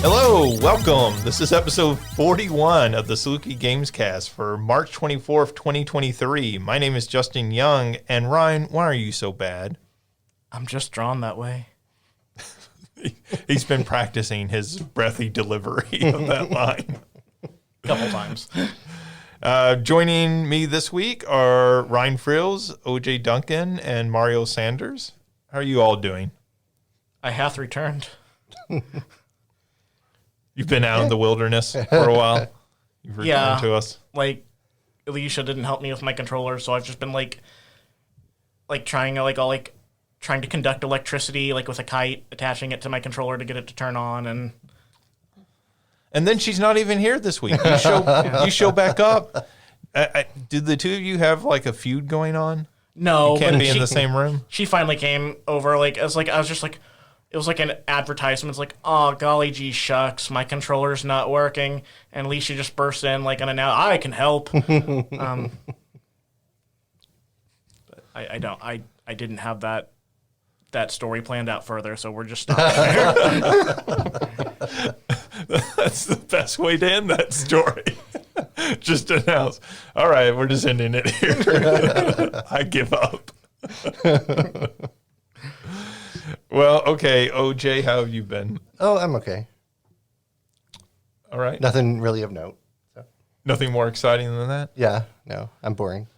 Hello, welcome. This is episode 41 of the Saluki Gamescast for March 24th, 2023. My name is Justin Young, and Ryan, why are you so bad? I'm just drawn that way. He's been practicing his breathy delivery of that line. A couple times. Joining me this week are Ryan Freels, OJ Duncan, and Mario Sanders. How are you all doing? I hath returned. You've been out in the wilderness for a while. You've returned to us. Like, Alicia didn't help me with my controller, so I've just been trying to conduct electricity, like with a kite, attaching it to my controller to get it to turn on, and then she's not even here this week. You show back up. Did the two of you have like a feud going on? No, you can't be in the same room. She finally came over. It was like an advertisement. It's like, oh, golly gee shucks, my controller's not working. And Alicia just burst in like, I can help. But I didn't have that story planned out further, so we're just stopping there. That's the best way to end that story. Just announce, all right, we're just ending it here. I give up. Well, okay, OJ, how have you been? Oh, I'm okay. All right. Nothing really of note. So. Nothing more exciting than that? Yeah, no, I'm boring.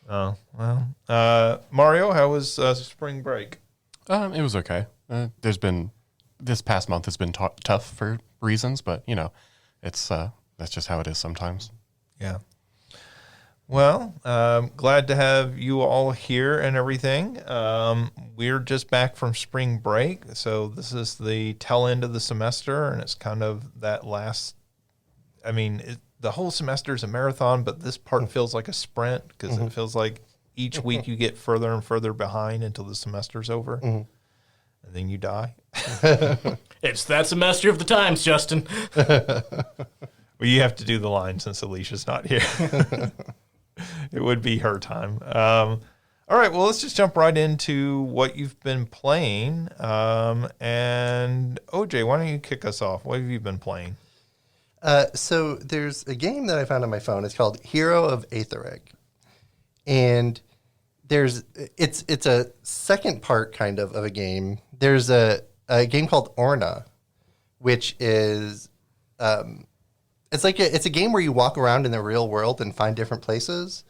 Oh, well. Mario, how was spring break? It was okay. This past month has been tough for reasons, but, it's that's just how it is sometimes. Yeah. Well, glad to have you all here and everything. We're just back from spring break, so this is the tail end of the semester, and it's kind of that last. I mean, the whole semester is a marathon, but this part feels like a sprint because it feels like each week you get further and further behind until the semester's over, and then you die. It's that semester of the times, Justin. Well, you have to do the line since Alicia's not here. It would be her time. All right, well, let's just jump right into what you've been playing. And OJ, why don't you kick us off? What have you been playing? So there's a game that I found on my phone. It's called Hero of Aetheric. And it's a second part kind of a game. There's a game called Orna, which is it's a game where you walk around in the real world and find different places,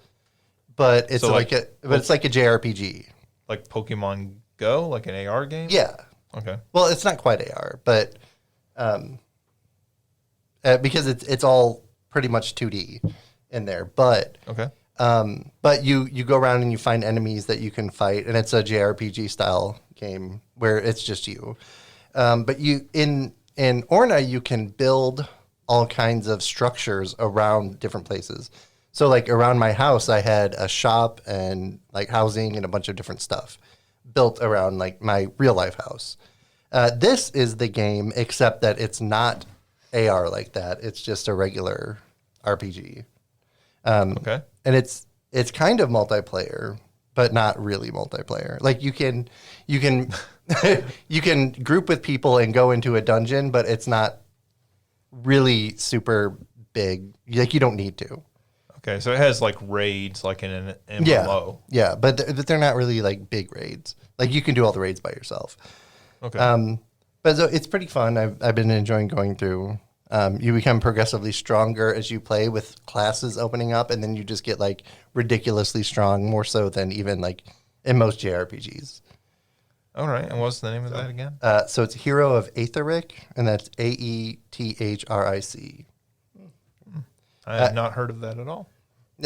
but it's it's like a JRPG, like Pokemon Go, like an AR game. Yeah. Okay. Well, it's not quite AR, but because it's all pretty much 2D in there. But okay. But you go around and you find enemies that you can fight, and it's a JRPG style game where it's just you. But you in Orna you can build all kinds of structures around different places. So like around my house, I had a shop and like housing and a bunch of different stuff built around like my real life house. This is the game, except that it's not AR like that. It's just a regular RPG. Okay. And it's kind of multiplayer, but not really multiplayer. Like you can you can group with people and go into a dungeon, but it's not really super big. Like you don't need to. Okay, so it has like raids, like in an MMO. Yeah, but they're not really like big raids. Like you can do all the raids by yourself. Okay. But so it's pretty fun. I've been enjoying going through. You become progressively stronger as you play with classes opening up, and then you just get like ridiculously strong, more so than even like in most JRPGs. All right, and what's the name of that again? So it's Hero of Aetheric, and that's Aethric. I have not heard of that at all.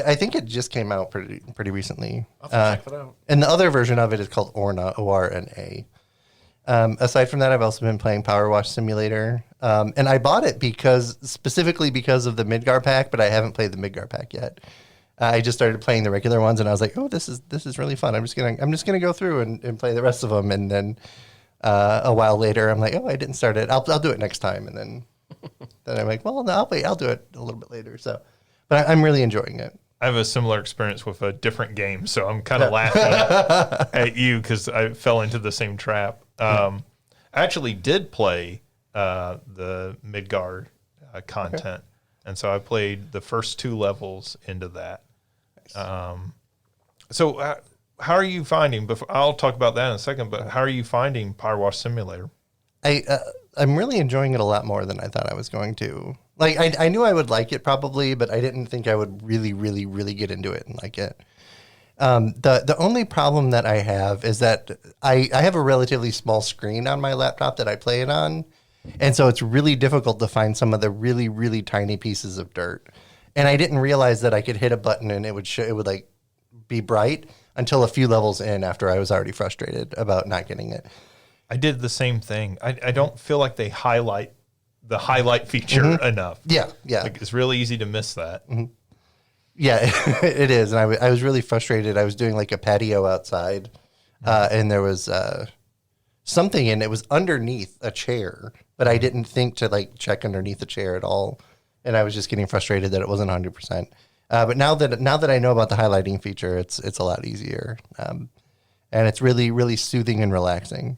I think it just came out pretty recently. I'll have to check that out. And the other version of it is called Orna, O-R-N-A. Aside from that, I've also been playing Power Wash Simulator. And I bought it specifically because of the Midgar pack, but I haven't played the Midgar pack yet. I just started playing the regular ones, and I was like, "Oh, this is really fun. I'm just gonna go through and play the rest of them." And then a while later, I'm like, "Oh, I didn't start it. I'll do it next time." And then I'm like, "Well, no, I'll wait. I'll do it a little bit later." So, but I'm really enjoying it. I have a similar experience with a different game, so I'm kind of laughing at you because I fell into the same trap. I actually did play the Midgar content, and so I played the first 2 levels into that. So how are you finding? I'll talk about that in a second. But how are you finding Power Wash Simulator? I'm really enjoying it a lot more than I thought I was going to. Like I knew I would like it probably, but I didn't think I would really, really, really get into it and like it. The only problem that I have is that I have a relatively small screen on my laptop that I play it on, and so it's really difficult to find some of the really, really tiny pieces of dirt. And I didn't realize that I could hit a button and it would like be bright until a few levels in after I was already frustrated about not getting it. I did the same thing. I don't feel like they highlight the highlight feature enough. Yeah. Like it's really easy to miss that. Yeah, it is. And I was really frustrated. I was doing like a patio outside, and there was something, and it was underneath a chair, but I didn't think to like check underneath the chair at all. And I was just getting frustrated that it wasn't 100%. But now that I know about the highlighting feature, it's a lot easier, and it's really, really soothing and relaxing.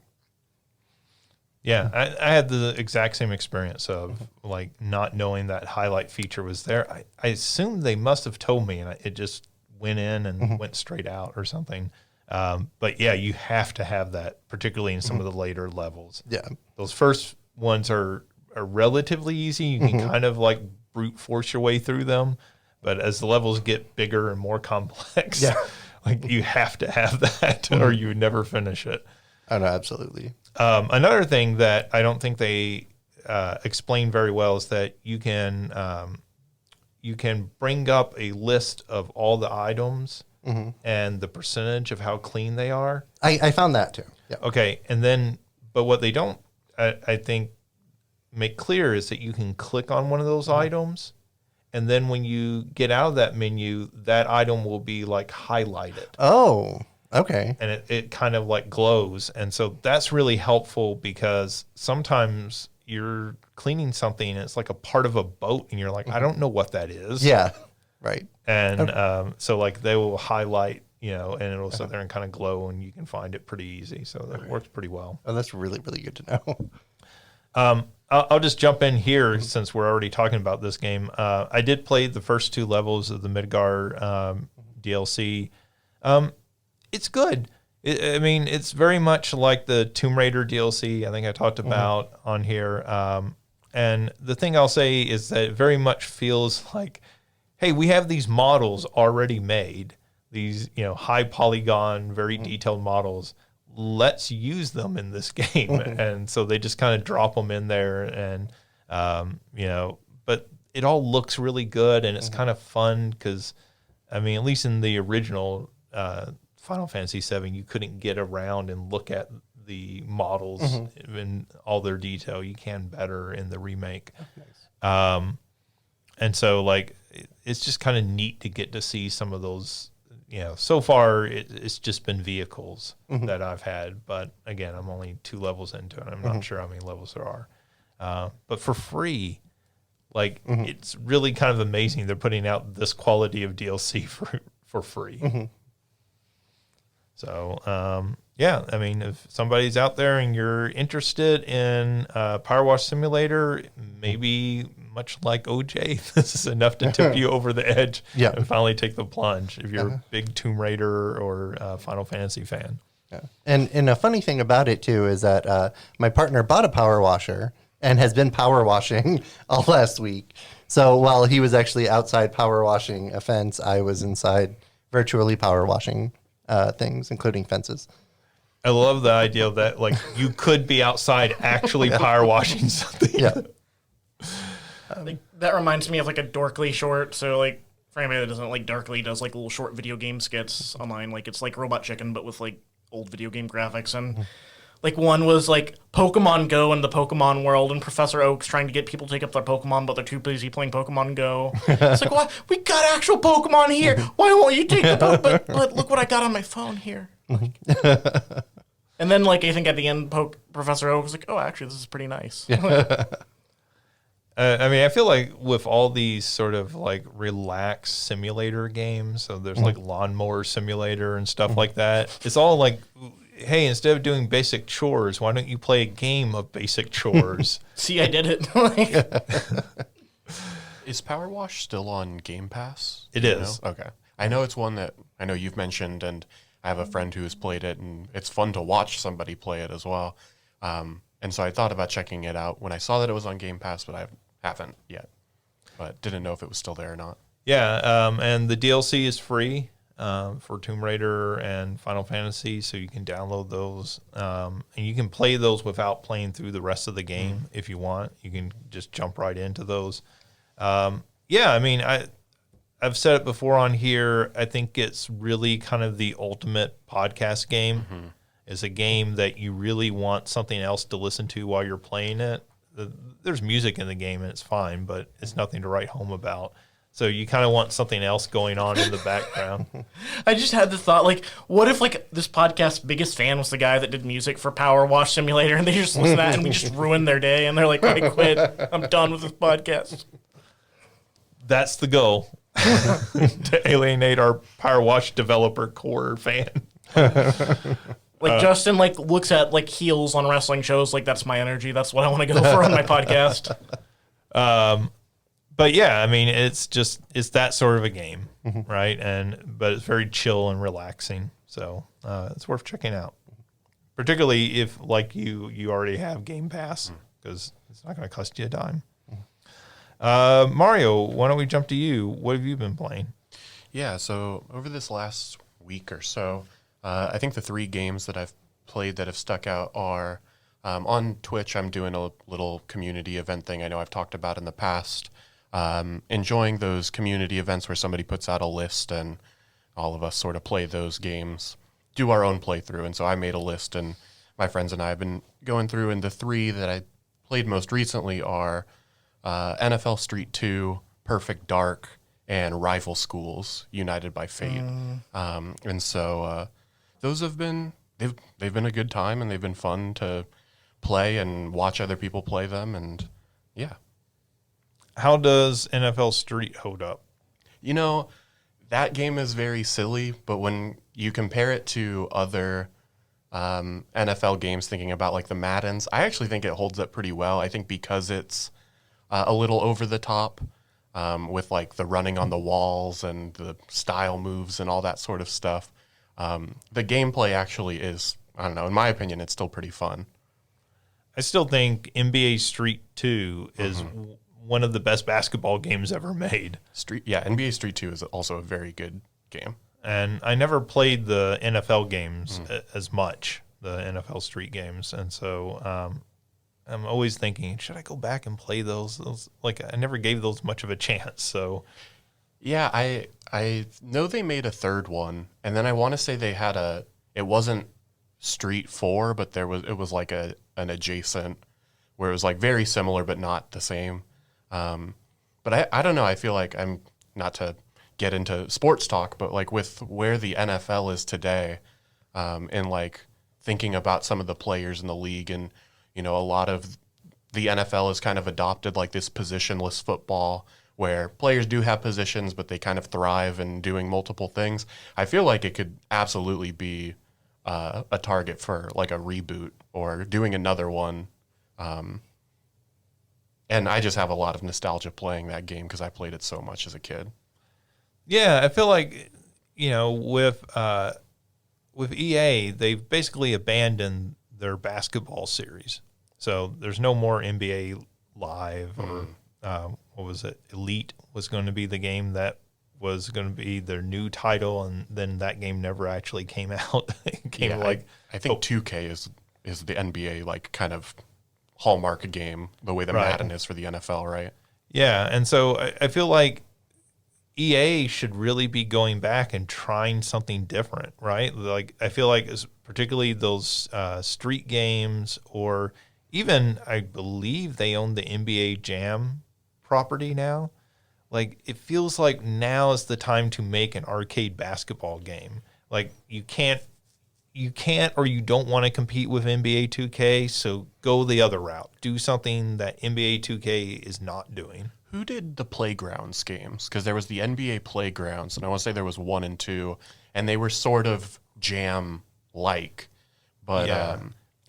Yeah, I had the exact same experience of like not knowing that highlight feature was there. I assumed they must have told me, and it just went in and went straight out or something. But yeah, you have to have that, particularly in some of the later levels. Yeah, those first ones are relatively easy. You can kind of like brute force your way through them, but as the levels get bigger and more complex, like you have to have that, or you would never finish it. Oh no, absolutely. Another thing that I don't think they explain very well is that you can bring up a list of all the items and the percentage of how clean they are. I found that too. Yeah. Okay, and then but what they don't, I think, make clear is that you can click on one of those items, and then when you get out of that menu, that item will be like highlighted. Oh. Okay. And it kind of like glows. And so that's really helpful because sometimes you're cleaning something and it's like a part of a boat and you're like, I don't know what that is. Yeah. Right. And so like they will highlight, and it'll sit there and kind of glow and you can find it pretty easy. So that works pretty well. Oh, that's really, really good to know. I'll just jump in here since we're already talking about this game. I did play the first 2 levels of the Midgar DLC. It's good. I mean, it's very much like the Tomb Raider DLC I think I talked about on here. And the thing I'll say is that it very much feels like, hey, we have these models already made, these high polygon, very detailed models. Let's use them in this game. And so they just kind of drop them in there, and but it all looks really good, and it's kind of fun because, I mean, at least in the original Final Fantasy VII, you couldn't get around and look at the models in all their detail. You can better in the remake. Nice. And so like it's just kind of neat to get to see some of those. So far it's just been vehicles that I've had, but again, I'm only 2 levels into it. I'm not sure how many levels there are, but for free, like it's really kind of amazing they're putting out this quality of DLC for free. So, I mean, if somebody's out there and you're interested in Power Wash Simulator, maybe much like OJ, this is enough to tip you over the edge and finally take the plunge if you're a big Tomb Raider or Final Fantasy fan. Yeah. And a funny thing about it, too, is that my partner bought a power washer and has been power washing all last week. So while he was actually outside power washing a fence, I was inside virtually power washing things, including fences. I love the idea that like you could be outside actually power washing something. Yeah. Like, that reminds me of like a Dorkly short. So like for anybody that doesn't like, Dorkly does like little short video game skits online. Like it's like Robot Chicken, but with like old video game graphics. And like one was like Pokemon Go in the Pokemon world, and Professor Oak's trying to get people to take up their Pokemon, but they're too busy playing Pokemon Go. It's like, what? We got actual Pokemon here. Why won't you take the Pokemon? But look what I got on my phone here. Like, and then like I think at the end, Professor Oak was like, oh, actually, this is pretty nice. I mean, I feel like with all these sort of like relaxed simulator games, so there's like Lawnmower Simulator and stuff like that. It's all like hey, instead of doing basic chores, why don't you play a game of basic chores? See, I did it. Like, Is Power Wash still on Game Pass? It Do you is. know? Okay. I know it's one that I know you've mentioned, and I have a friend who has played it, and it's fun to watch somebody play it as well. And so I thought about checking it out when I saw that it was on Game Pass, but I haven't yet. But didn't know if it was still there or not. Yeah, and the DLC is free for Tomb Raider and Final Fantasy, so you can download those. And you can play those without playing through the rest of the game if you want. You can just jump right into those. Yeah, I mean, I've said it before on here. I think it's really kind of the ultimate podcast game. It's a game that you really want something else to listen to while you're playing it. There's music in the game and it's fine, but it's nothing to write home about. So you kind of want something else going on in the background. I just had the thought, like, what if, like, this podcast's biggest fan was the guy that did music for Power Wash Simulator, and they just listen to that and we just ruined their day, and they're like, I quit. I'm done with this podcast. That's the goal, to alienate our Power Wash developer core fan. Like, Justin, like, looks at, like, heels on wrestling shows, like, that's my energy. That's what I want to go for on my podcast. But yeah, I mean, it's that sort of a game, right? But it's very chill and relaxing, so it's worth checking out. Particularly if, like you already have Game Pass, because it's not going to cost you a dime. Mario, why don't we jump to you? What have you been playing? Yeah, so over this last week or so, I think the 3 games that I've played that have stuck out are on Twitch. I'm doing a little community event thing I know I've talked about in the past. Enjoying those community events where somebody puts out a list and all of us sort of play those games, do our own playthrough. And so I made a list, and my friends and I have been going through, and the 3 that I played most recently are NFL Street 2, Perfect Dark, and Rival Schools United by Fate. And so those have been they've been a good time, and they've been fun to play and watch other people play them, and yeah. How does NFL Street hold up? You know, that game is very silly, but when you compare it to other NFL games, thinking about like the Maddens, I actually think it holds up pretty well. I think because it's a little over the top with like the running on the walls and the style moves and all that sort of stuff. The gameplay actually is, I don't know, in my opinion, it's still pretty fun. I still think NBA Street 2 is one of the best basketball games ever made. NBA Street 2 is also a very good game. And I never played the NFL games as much, the NFL Street games. And so I'm always thinking, should I go back and play those? Like, I never gave those much of a chance. So, yeah, I know they made a 3rd one, and then I want to say they had it wasn't Street 4, but it was like an adjacent where it was like very similar but not the same. But I don't know. I feel like I'm not to get into sports talk, but like with where the NFL is today, and like thinking about some of the players in the league, and you know, a lot of the NFL has kind of adopted like this positionless football where players do have positions, but they kind of thrive in doing multiple things. I feel like it could absolutely be a target for like a reboot or doing another one. And I just have a lot of nostalgia playing that game because I played it so much as a kid. yeah, I feel like, you know, with EA, they've basically abandoned their basketball series. So there's no more NBA Live or what was it? Elite was going to be the game that was going to be their new title, and then that game never actually came out. It came I think 2K is the NBA like kind of hallmark game, the way the Right. Madden is for the NFL, right? Yeah, and so I feel like EA should really be going back and trying something different, right? Like, I feel like particularly those street games, or even I believe they own the NBA Jam property now. Like, it feels like now is the time to make an arcade basketball game. Like, you can't or you don't want to compete with NBA 2K, so go the other route. Do something that NBA 2K is not doing. Who did the Playgrounds games? Because there was the NBA Playgrounds, and I want to say there was 1 and 2, and they were sort of Jam-like, but Yeah.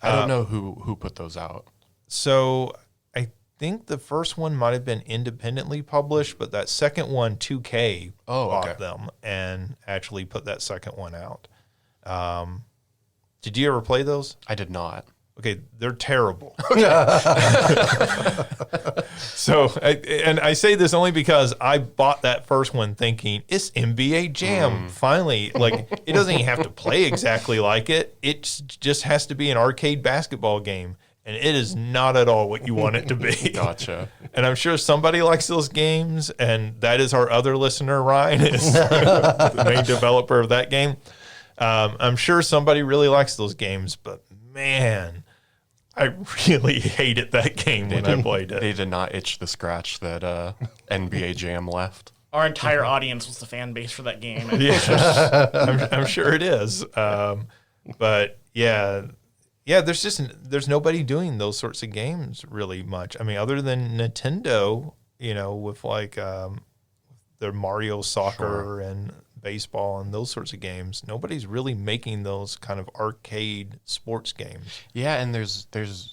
I don't know who put those out. So I think the first one might have been independently published, but that second one, 2K, bought them and actually put that second one out. Did you ever play those? I did not. Okay, they're terrible. So, I say this only because I bought that first one thinking it's NBA Jam. Finally, like it doesn't even have to play exactly like it. It just has to be an arcade basketball game, and it is not at all what you want it to be. Gotcha. And I'm sure somebody likes those games, and that is our other listener, Ryan, is the main developer of that game. I'm sure somebody really likes those games, but man, I really hated that game when I played it. They did not itch the scratch that NBA Jam left. Our entire audience was the fan base for that game. Yeah, I'm sure it is. But yeah, there's nobody doing those sorts of games really much. I mean, other than Nintendo, with like their Mario Soccer and baseball and those sorts of games, nobody's really making those kind of arcade sports games. Yeah, and there's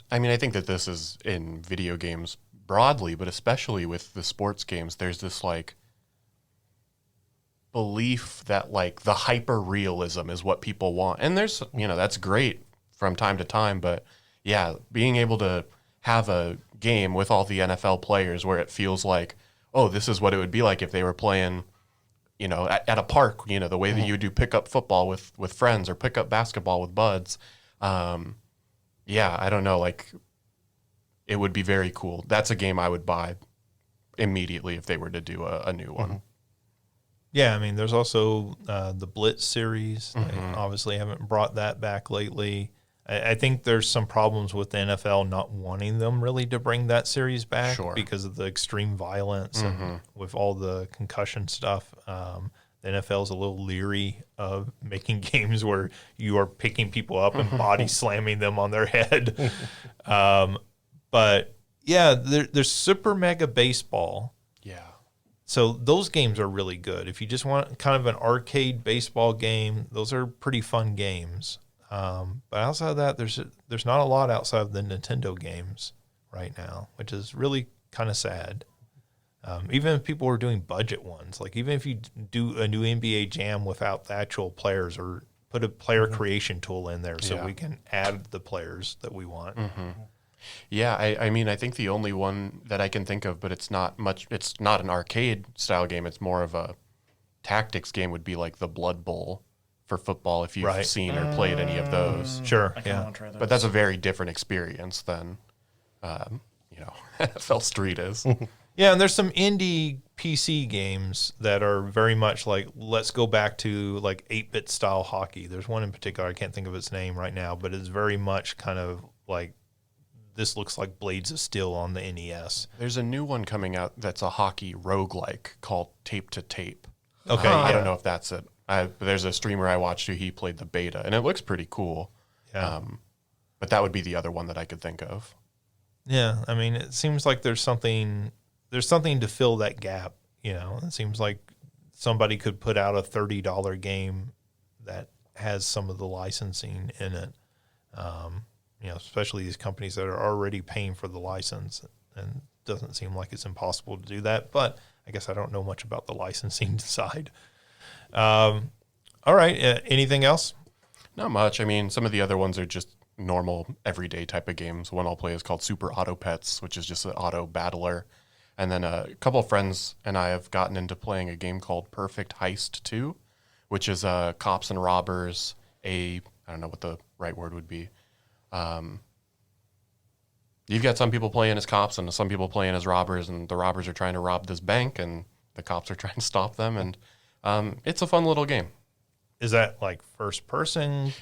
I mean, I think that this is in video games broadly, but especially with the sports games, there's this like belief that like the hyper realism is what people want. And there's, that's great from time to time, but yeah, being able to have a game with all the NFL players where it feels like, oh, this is what it would be like if they were playing at a park, the way that you do pick up football with friends or pick up basketball with buds. Yeah, I don't know. Like, it would be very cool. That's a game I would buy immediately if they were to do a new one. Yeah, I mean, there's also the Blitz series. They obviously haven't brought that back lately. I think there's some problems with the NFL not wanting them really to bring that series back because of the extreme violence and with all the concussion stuff. The NFL is a little leery of making games where you are picking people up and body slamming them on their head. But yeah, there's Super Mega Baseball. Yeah. So those games are really good. If you just want kind of an arcade baseball game, those are pretty fun games. But outside of that, there's not a lot outside of the Nintendo games right now, which is really kind of sad. Even if people are doing budget ones, like even if you do a new NBA Jam without the actual players, or put a player creation tool in there so we can add the players that we want. Yeah, I mean, I think the only one that I can think of, but it's not an arcade style game, it's more of a tactics game, would be like the Blood Bowl for football, if you've seen or played any of those. Sure, I kinda wanna try those. But that's a very different experience than, NFL Street is. Yeah, and there's some indie PC games that are very much like, let's go back to like 8-bit style hockey. There's one in particular, I can't think of its name right now, but it's very much kind of like, this looks like Blades of Steel on the NES. There's a new one coming out that's a hockey roguelike called Tape to Tape. Okay, I don't know if that's it. There's a streamer I watched who he played the beta, and it looks pretty cool. Yeah. But that would be the other one that I could think of. Yeah, I mean, it seems like there's something to fill that gap. It seems like somebody could put out a $30 game that has some of the licensing in it. Especially these companies that are already paying for the license, and it doesn't seem like it's impossible to do that. But I guess I don't know much about the licensing side. All right. Anything else? Not much. I mean, some of the other ones are just normal, everyday type of games. One I'll play is called Super Auto Pets, which is just an auto battler. And then a couple of friends and I have gotten into playing a game called Perfect Heist 2, which is cops and robbers. I don't know what the right word would be. You've got some people playing as cops and some people playing as robbers, and the robbers are trying to rob this bank, and the cops are trying to stop them. And it's a fun little game. Is that like first person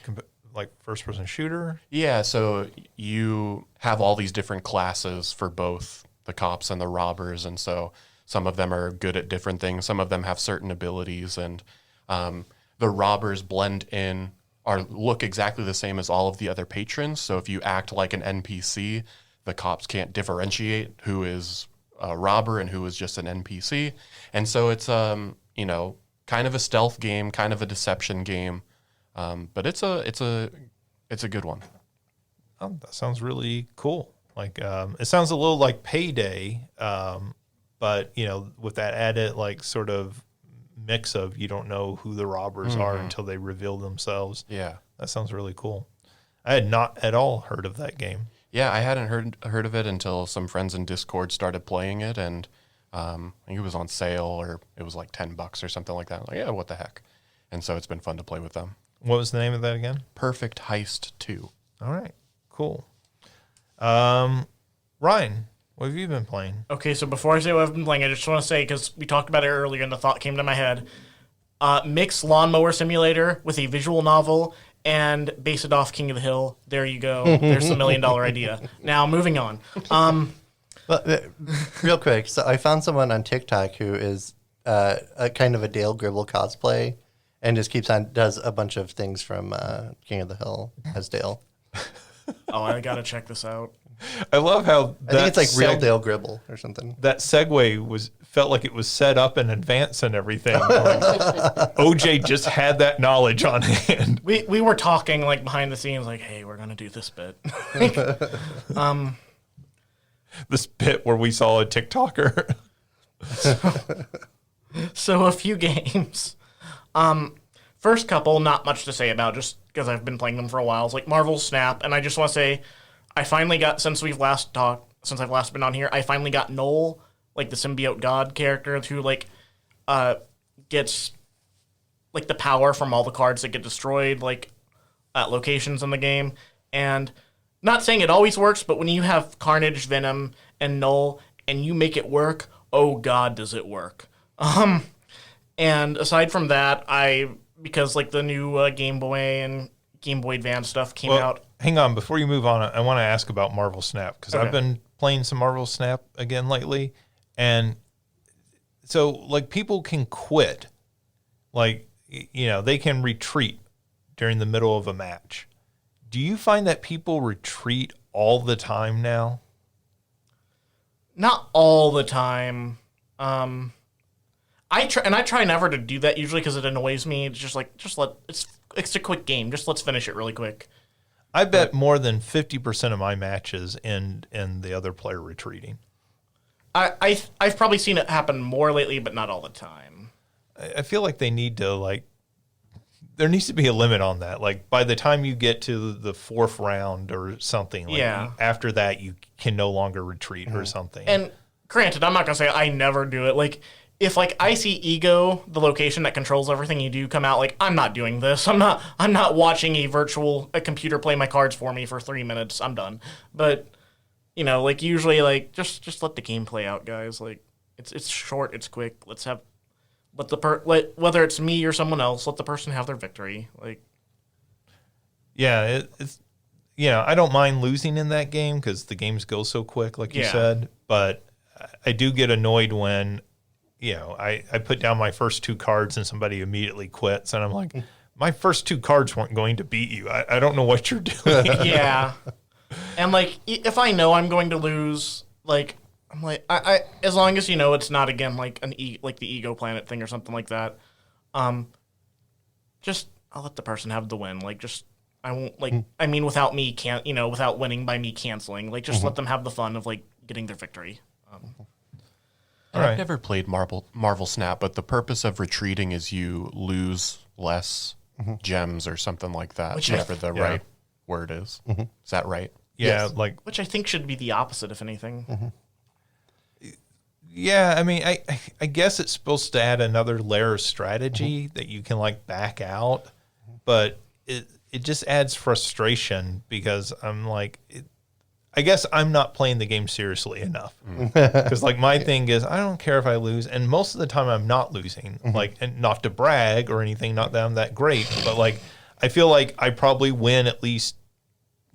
shooter? Yeah, so you have all these different classes for both the cops and the robbers, and so some of them are good at different things. Some of them have certain abilities, and the robbers blend in look exactly the same as all of the other patrons. So if you act like an NPC, the cops can't differentiate who is a robber and who is just an NPC. And so it's kind of a stealth game, kind of a deception game. But it's a It's a good one. Oh, that sounds really cool. Like, it sounds a little like Payday, but with that added like sort of mix of you don't know who the robbers are until they reveal themselves. Yeah. That sounds really cool. I had not at all heard of that game. Yeah, I hadn't heard of it until some friends in Discord started playing it, and I think it was on sale, or it was like $10 or something like that. I'm like, yeah, what the heck? And so it's been fun to play with them. What was the name of that again? Perfect Heist 2. All right, cool. Ryan, what have you been playing? Okay, so before I say what I've been playing, I just want to say, because we talked about it earlier and the thought came to my head, mix Lawnmower Simulator with a visual novel and base it off King of the Hill. There you go. There's the $1 million idea. Now, moving on. Real quick, so I found someone on TikTok who is a kind of a Dale Gribble cosplay and just does a bunch of things from King of the Hill as Dale. Oh, I got to check this out. I love how I think it's like real Dale Gribble or something. That segue felt like it was set up in advance and everything. Like, OJ just had that knowledge on hand. We were talking like behind the scenes, like, hey, we're gonna do this bit. This bit where we saw a TikToker. So a few games. First couple, not much to say about, just because I've been playing them for a while. It's like Marvel Snap, and I just want to say, I finally got, since I've last been on here, I finally got Noel, like the symbiote god character, who like gets like the power from all the cards that get destroyed, like at locations in the game. And not saying it always works, but when you have Carnage, Venom, and Noel, and you make it work, oh god, does it work. And aside from that, because like the new Game Boy and Game Boy Advance stuff came out. Hang on, before you move on, I want to ask about Marvel Snap, because I've been playing some Marvel Snap again lately, and so like people can quit, like they can retreat during the middle of a match. Do you find that people retreat all the time now? Not all the time. I try never to do that usually because it annoys me. It's just like it's a quick game. Just let's finish it really quick. I bet more than 50% of my matches end in the other player retreating. I've probably seen it happen more lately, but not all the time. I feel like they need to there needs to be a limit on that. Like by the time you get to the fourth round or something, after that you can no longer retreat or something. And granted, I'm not gonna say I never do it. Like if like I see Ego, the location that controls everything you do, come out, like I'm not doing this. I'm not watching a computer play my cards for me for 3 minutes. I'm done. But like usually like just let the game play out, guys. Like it's short, it's quick. Whether it's me or someone else, let the person have their victory. Like, yeah, it's I don't mind losing in that game because the games go so quick, like you said. But I do get annoyed when I put down my first 2 cards and somebody immediately quits, and I'm like, my first 2 cards weren't going to beat you. I don't know what you're doing. Yeah, and like if I know I'm going to lose, like. I'm like, I as long as it's not again like like the Ego Planet thing or something like that, just I'll let the person have the win. Like I won't without me without winning by me canceling. Like just let them have the fun of like getting their victory. I've never played Marvel Snap, but the purpose of retreating is you lose less gems or something like that. Whatever the right word is. Is that right? Yeah, Yes. Which I think should be the opposite, if anything. Yeah, I mean, I guess it's supposed to add another layer of strategy that you can like back out, but it just adds frustration because I'm like, I guess I'm not playing the game seriously enough. Because like my thing is, I don't care if I lose, and most of the time I'm not losing. Like, and not to brag or anything, not that I'm that great, but like I feel like I probably win at least,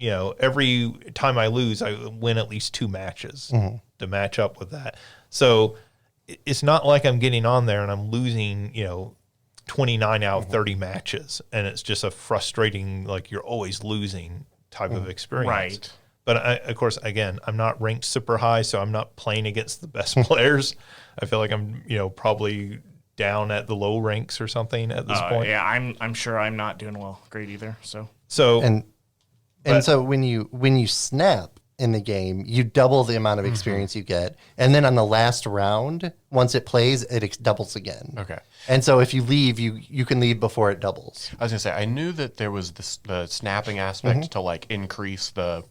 every time I lose, I win at least 2 matches to match up with that. So it's not like I'm getting on there and I'm losing, 29 out of 30 matches. And it's just a frustrating, like you're always losing type of experience. Right. But of course, again, I'm not ranked super high, so I'm not playing against the best players. I feel like I'm, probably down at the low ranks or something at this point. Yeah, I'm sure I'm not doing great either. So And And so when you snap in the game, you double the amount of experience you get. And then on the last round, once it plays, it doubles again. Okay. And so if you leave, you can leave before it doubles. I was gonna say I knew that there was the snapping aspect to like increase the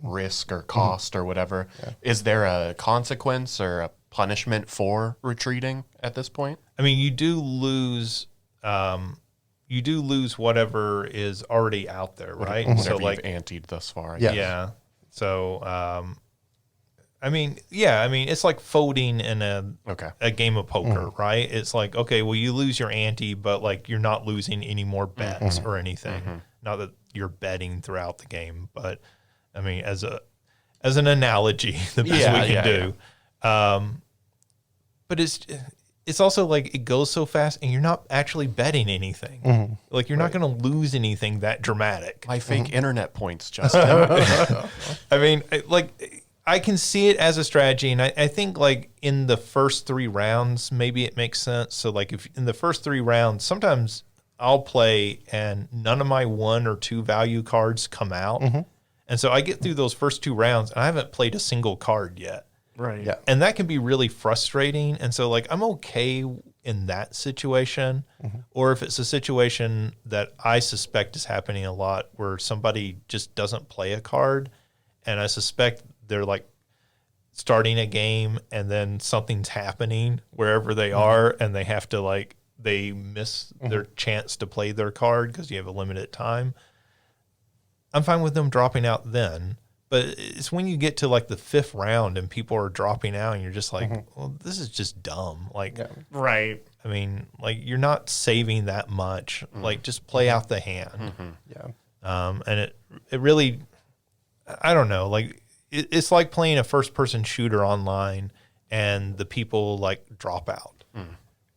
risk or cost or whatever. Yeah. Is there a consequence or a punishment for retreating at this point? I mean, you do lose whatever is already out there, right? Whatever So like you've anteed thus far. Yeah. So I mean, it's like folding in a game of poker, right? It's like, okay, well, you lose your ante, but like you're not losing any more bets or anything. Not that you're betting throughout the game, but I mean, as an analogy, the best we can do. But it's also like it goes so fast, and you're not actually betting anything. Like you're not going to lose anything that dramatic. My fake internet points, Justin. I mean, like I can see it as a strategy, and I think like in the first 3 rounds, maybe it makes sense. So like if in the first 3 rounds, sometimes I'll play and none of my 1 or 2 value cards come out. And so I get through those first 2 rounds and I haven't played a single card yet. Right. Yeah. And that can be really frustrating. And so like I'm okay in that situation. Or if it's a situation that I suspect is happening a lot where somebody just doesn't play a card and I suspect they're like starting a game and then something's happening wherever they are and they have to like they miss their chance to play their card because you have a limited time. I'm fine with them dropping out then, but it's when you get to like the 5th round and people are dropping out and you're just like, well, this is just dumb. Like, Right. I mean, like you're not saving that much. Like just play out the hand. Yeah. And it really, I don't know, like it's like playing a first person shooter online and the people like drop out,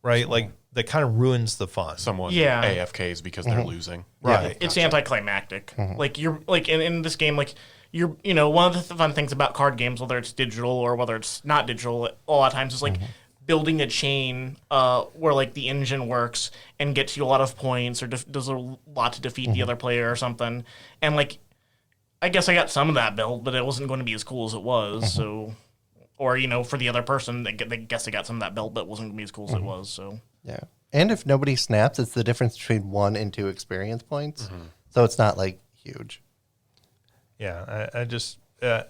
right? Like that kind of ruins the fun. Someone Yeah. AFKs because they're losing. Right. It's anticlimactic. Like you're like in this game, like you're one of the fun things about card games, whether it's digital or whether it's not digital, a lot of times is like building a chain where like the engine works and gets you a lot of points or does a lot to defeat the other player or something. And like I guess I got some of that build, but it wasn't going to be as cool as it was. So, or for the other person, they guess they got some of that build, but it wasn't going to be as cool as it was. So. Yeah. And if nobody snaps, it's the difference between 1 and 2 experience points. So it's not like huge. Yeah. I just, I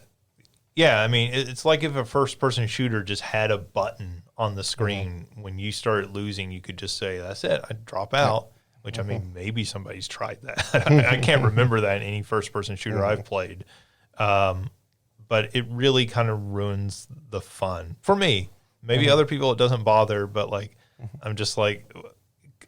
mean, it's like if a first person shooter just had a button on the screen when you started losing, you could just say, that's it, I'd drop out. Which, I mean, maybe somebody's tried that. I can't remember that in any first-person shooter I've played. But it really kind of ruins the fun. For me. Maybe other people it doesn't bother, but, like, I'm just like...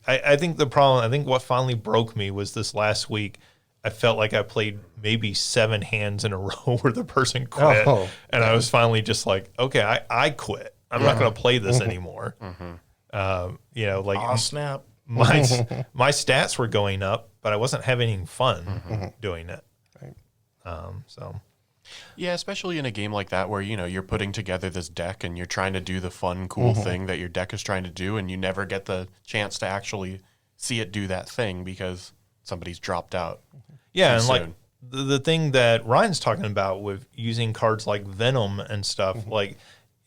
I think the problem... I think what finally broke me was this last week. I felt like I played maybe 7 hands in a row where the person quit. And I was finally just like, okay, I quit. I'm not going to play this anymore. Like... Aw, snap. My stats were going up, but I wasn't having any fun doing it. Right. Yeah, especially in a game like that where, you're putting together this deck and you're trying to do the fun, cool thing that your deck is trying to do, and you never get the chance to actually see it do that thing because somebody's dropped out. Yeah, and soon. like the thing that Ryan's talking about with using cards like Venom and stuff,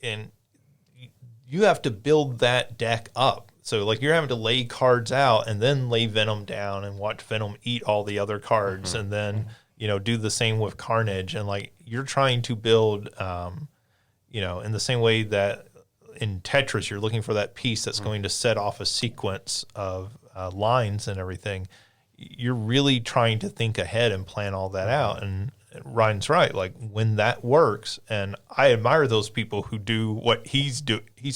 and you have to build that deck up. So, like, you're having to lay cards out and then lay Venom down and watch Venom eat all the other cards and then, do the same with Carnage. And, like, you're trying to build, in the same way that in Tetris, you're looking for that piece that's going to set off a sequence of lines and everything. You're really trying to think ahead and plan all that out. And Ryan's right. Like, when that works, and I admire those people who do what he's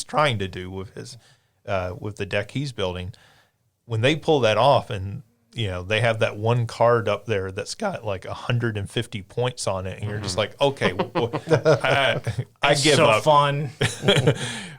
trying to do with his... with the deck he's building, when they pull that off and, they have that one card up there that's got like 150 points on it and you're just like, okay, I give so up. Fun.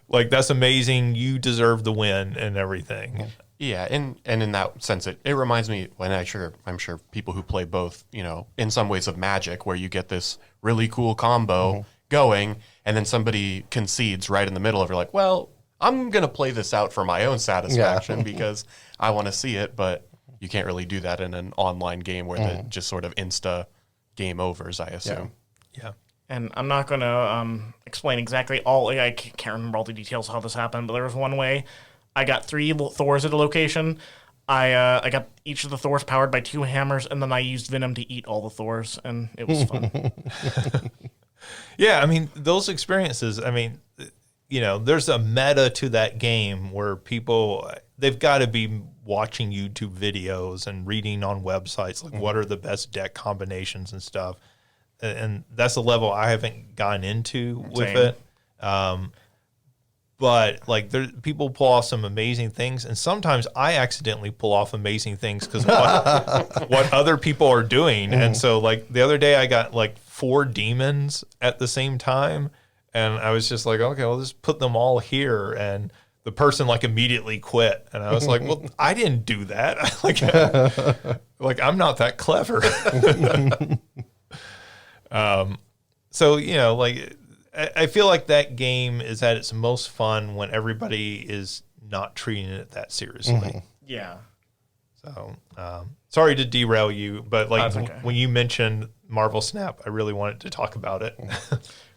Like, that's amazing. You deserve the win and everything. Yeah, and in that sense, it reminds me when I'm sure people who play both, in some ways of Magic, where you get this really cool combo going and then somebody concedes right in the middle of it, like, well, I'm going to play this out for my own satisfaction because I want to see it, but you can't really do that in an online game where the just sort of insta game overs, I assume. Yeah. And I'm not going to explain exactly I can't remember all the details of how this happened, but there was one way I got 3 Thors at a location. I got each of the Thors powered by 2 hammers, and then I used Venom to eat all the Thors, and it was fun. Yeah, I mean, those experiences, I mean, you know, there's a meta to that game where people, they've got to be watching YouTube videos and reading on websites, like what are the best deck combinations and stuff. And that's a level I haven't gotten into with Same. it. But like people pull off some amazing things, and sometimes I accidentally pull off amazing things because what other people are doing. And so like the other day I got like 4 demons at the same time, and I was just like, okay, well, just put them all here. And the person like immediately quit, and I was like, well, I didn't do that. like I'm not that clever. So you know, like. I feel like that game is at its most fun when everybody is not treating it that seriously. Yeah. So, sorry to derail you, but like That's okay. when you mentioned Marvel Snap, I really wanted to talk about it.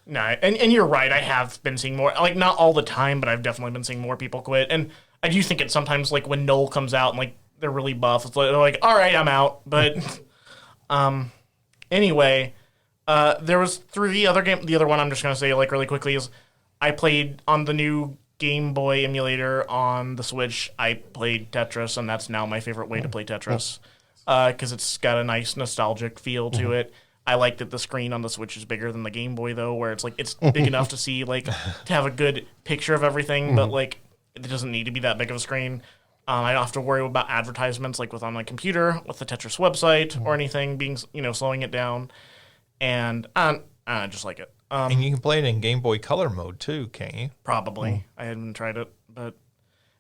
No, and you're right. I have been seeing more, like not all the time, but I've definitely been seeing more people quit. And I do think it's sometimes like when Noel comes out and like they're really buff, it's like, they're like, all right, I'm out. But anyway. There was 3 other games. The other one I'm just going to say like really quickly is I played on the new Game Boy emulator on the Switch. I played Tetris, and that's now my favorite way to play Tetris because it's got a nice nostalgic feel to it. I like that the screen on the Switch is bigger than the Game Boy though, where it's like it's big enough to see like to have a good picture of everything, but like it doesn't need to be that big of a screen. I don't have to worry about advertisements like with on my computer with the Tetris website or anything being slowing it down. And I just like it. And you can play it in Game Boy Color mode too, can't you? Probably. I haven't tried it, but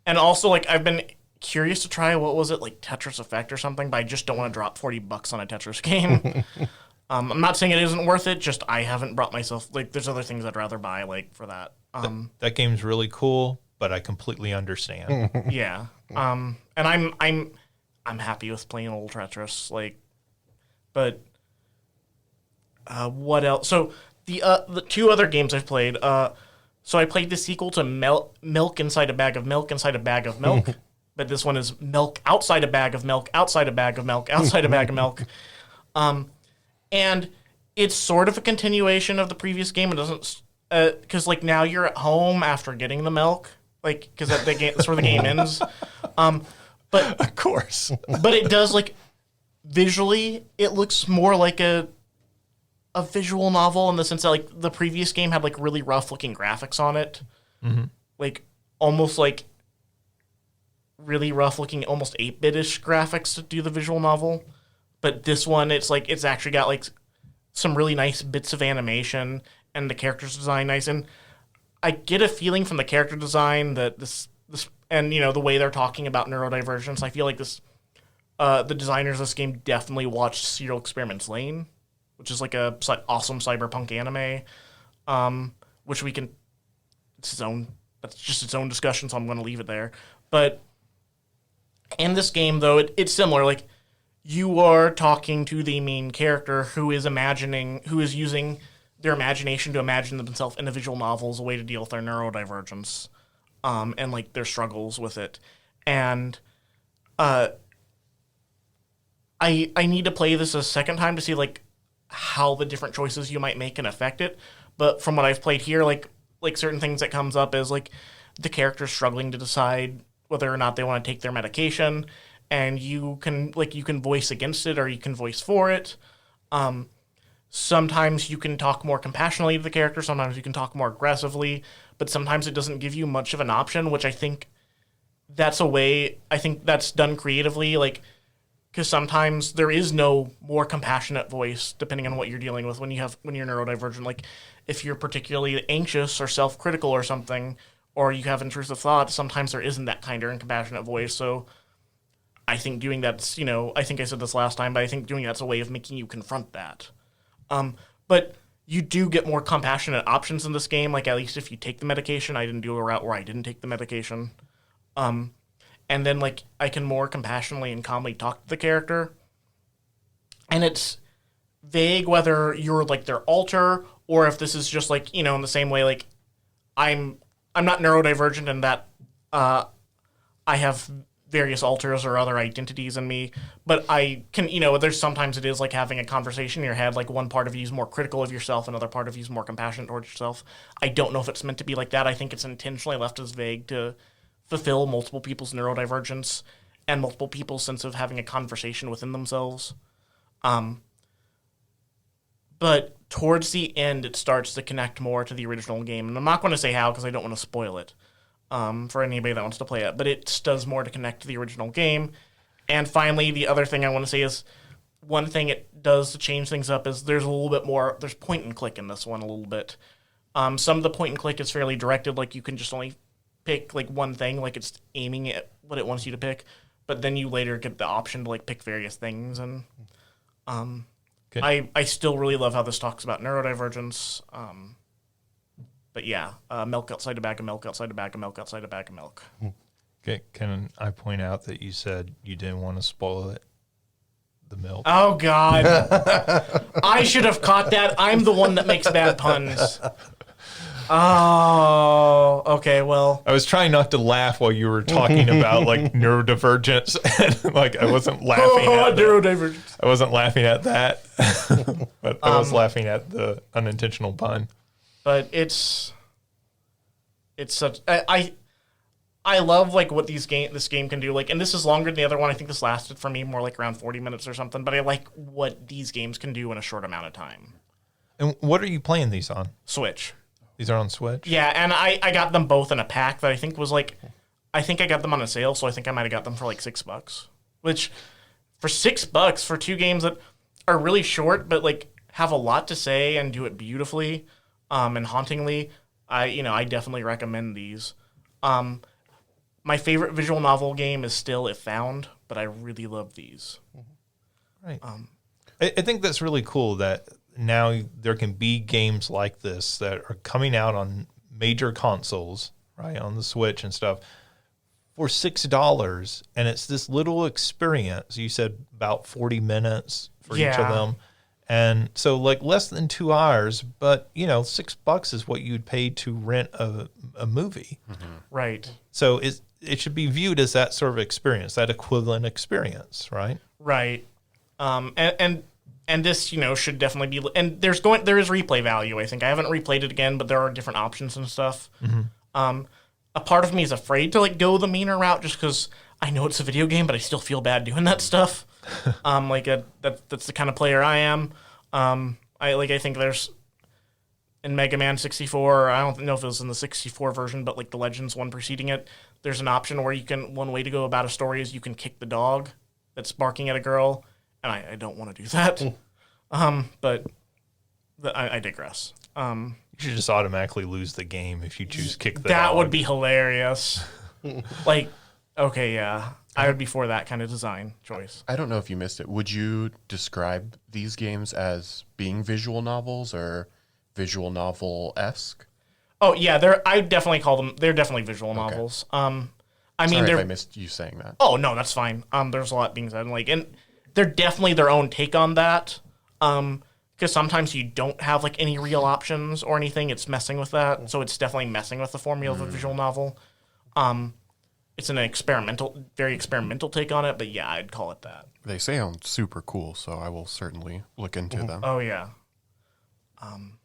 and also like I've been curious to try what was it like Tetris Effect or something, but I just don't want to drop $40 on a Tetris game. I'm not saying it isn't worth it. Just I haven't brought myself like. There's other things I'd rather buy like for that. That game's really cool, but I completely understand. Yeah. And I'm happy with playing old Tetris like, but. What else? So the 2 other games I've played. So I played the sequel to Milk Inside a Bag of Milk Inside a Bag of Milk, but this one is Milk Outside a Bag of Milk Outside a Bag of Milk Outside a Bag of Milk. And it's sort of a continuation of the previous game. It doesn't because like now you're at home after getting the milk, like because that's where the game ends. But Of course. but it does like visually, it looks more like a visual novel in the sense that like the previous game had like really rough looking graphics on it, like almost like really rough looking, almost 8-bit-ish graphics to do the visual novel. But this one, it's like it's actually got like some really nice bits of animation and the characters design nice. And I get a feeling from the character design that this and the way they're talking about neurodivergence, I feel like this the designers of this game definitely watched Serial Experiments Lain, which is like a awesome cyberpunk anime, which we can. That's just its own discussion, so I'm going to leave it there. But in this game, though, it's similar. Like you are talking to the main character who is using their imagination to imagine themselves in a visual novel as a way to deal with their neurodivergence, and like their struggles with it. And I need to play this a second time to see like how the different choices you might make can affect it. But from what I've played here, like certain things that comes up is like the character struggling to decide whether or not they want to take their medication, and you can voice against it or you can voice for it. Sometimes you can talk more compassionately to the character, sometimes you can talk more aggressively, but sometimes it doesn't give you much of an option, which I think that's done creatively, like because sometimes there is no more compassionate voice depending on what you're dealing with when you're neurodivergent. Like if you're particularly anxious or self-critical or something, or you have intrusive thoughts, sometimes there isn't that kinder and compassionate voice. So I think doing that's, I think I said this last time, but I think doing that's a way of making you confront that. But you do get more compassionate options in this game, like at least if you take the medication. I didn't do a route where I didn't take the medication. and then like I can more compassionately and calmly talk to the character. And it's vague whether you're like their alter or if this is just like, in the same way like I'm not neurodivergent in that I have various alters or other identities in me, but I can, there's sometimes it is like having a conversation in your head, like one part of you is more critical of yourself, another part of you is more compassionate towards yourself. I don't know if it's meant to be like that. I think it's intentionally left as vague to fulfill multiple people's neurodivergence and multiple people's sense of having a conversation within themselves. But towards the end, it starts to connect more to the original game. And I'm not going to say how because I don't want to spoil it for anybody that wants to play it. But it does more to connect to the original game. And finally, the other thing I want to say is one thing it does to change things up is there's a little bit more, there's point and click in this one a little bit. Some of the point and click is fairly directed, like you can just only pick like one thing, like it's aiming at what it wants you to pick. But then you later get the option to like pick various things. And I still really love how this talks about neurodivergence. But yeah, milk outside a bag of milk, outside a bag of milk, outside a bag of milk. Okay, can I point out that you said you didn't want to spoil it? The milk. Oh, God. I should have caught that. I'm the one that makes bad puns. Oh, okay, well. I was trying not to laugh while you were talking about like neurodivergence, and like I wasn't laughing at neurodivergence. I wasn't laughing at that, but I was laughing at the unintentional pun. But it's such I love like what this game can do. Like, and this is longer than the other one. I think this lasted for me more like around 40 minutes or something. But I like what these games can do in a short amount of time. And what are you playing these on? Switch. These are on Switch? Yeah, and I got them both in a pack that I think was like, I think I got them on a sale, so I think I might have got them for like $6. Which, for $6 for two games that are really short but like have a lot to say and do it beautifully and hauntingly, I definitely recommend these. My favorite visual novel game is still If Found, but I really love these. Right. I think that's really cool that now there can be games like this that are coming out on major consoles, right, on the Switch and stuff, for $6, and it's this little experience. You said about 40 minutes for each of them. And so like less than 2 hours, but $6 is what you'd pay to rent a movie. Mm-hmm. Right. So it should be viewed as that sort of experience, that equivalent experience, right? Right. And this, should definitely be, and there is replay value, I think. I haven't replayed it again, but there are different options and stuff. Mm-hmm. A part of me is afraid to like go the meaner route just because I know it's a video game, but I still feel bad doing that stuff. That's the kind of player I am. I think there's in Mega Man 64, I don't know if it was in the 64 version, but like the Legends one preceding it, there's an option where one way to go about a story is you can kick the dog that's barking at a girl, and I don't want to do that. But I digress. You should just automatically lose the game if you choose kick the dog. That would be hilarious. Like, okay, yeah. I would be for that kind of design choice. I don't know if you missed it. Would you describe these games as being visual novels or visual novel-esque? Oh, yeah, I definitely call them, they're definitely visual novels. Sorry if I missed you saying that. Oh, no, that's fine. There's a lot being said. And they're definitely their own take on that. Because sometimes you don't have like any real options or anything. It's messing with that. So it's definitely messing with the formula of a visual novel. It's an very experimental take on it, but yeah, I'd call it that. They sound super cool, so I will certainly look into them. Oh, yeah.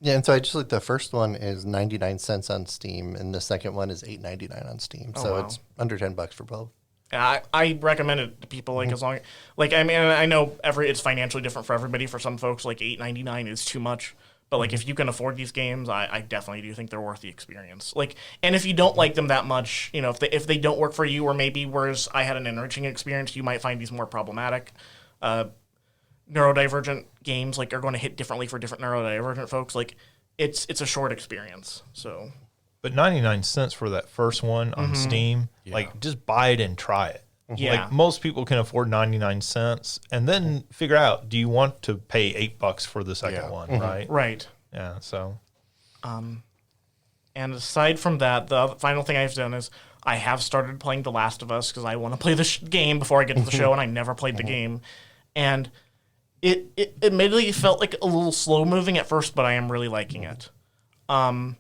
Yeah, and so I just looked. The first one is 99 cents on Steam, and the second one is $8.99 on Steam. So wow. It's under $10 for both. I recommend it to people as long I know it's financially different for everybody. For some folks, like $8.99 is too much. But like if you can afford these games, I definitely do think they're worth the experience. Like, and if you don't like them that much, if they don't work for you, or maybe whereas I had an enriching experience, you might find these more problematic. Neurodivergent games are going to hit differently for different neurodivergent folks. Like, it's a short experience. So, but 99 cents for that first one on Steam, just buy it and try it. Yeah. Like most people can afford 99 cents and then figure out, do you want to pay $8 for the second one, right? Right. Yeah, so. And aside from that, the final thing I've done is I have started playing The Last of Us because I want to play the game before I get to the show, and I never played the game. And it admittedly felt like a little slow moving at first, but I am really liking it. And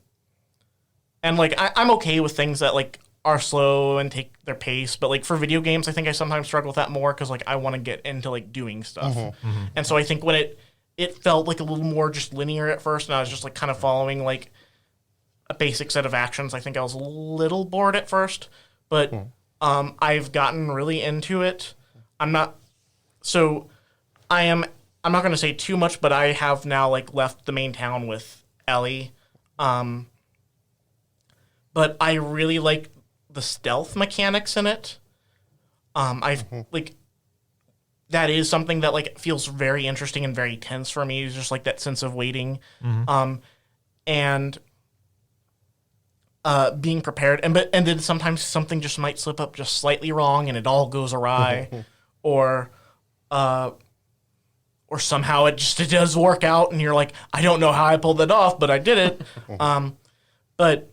like I'm okay with things that like are slow and take their pace, but like for video games, I think I sometimes struggle with that more because like I want to get into like doing stuff. And so I think when it felt like a little more just linear at first, and I was just like kind of following like a basic set of actions. I think I was a little bored at first, but I've gotten really into it. I'm not going to say too much, but I have now like left the main town with Ellie. But I really like the stealth mechanics in it. I've like that is something that like feels very interesting and very tense for me. It's just like that sense of waiting. And being prepared, and then sometimes something just might slip up just slightly wrong, and it all goes awry, or somehow it does work out, and you're like, I don't know how I pulled that off, but I did it. But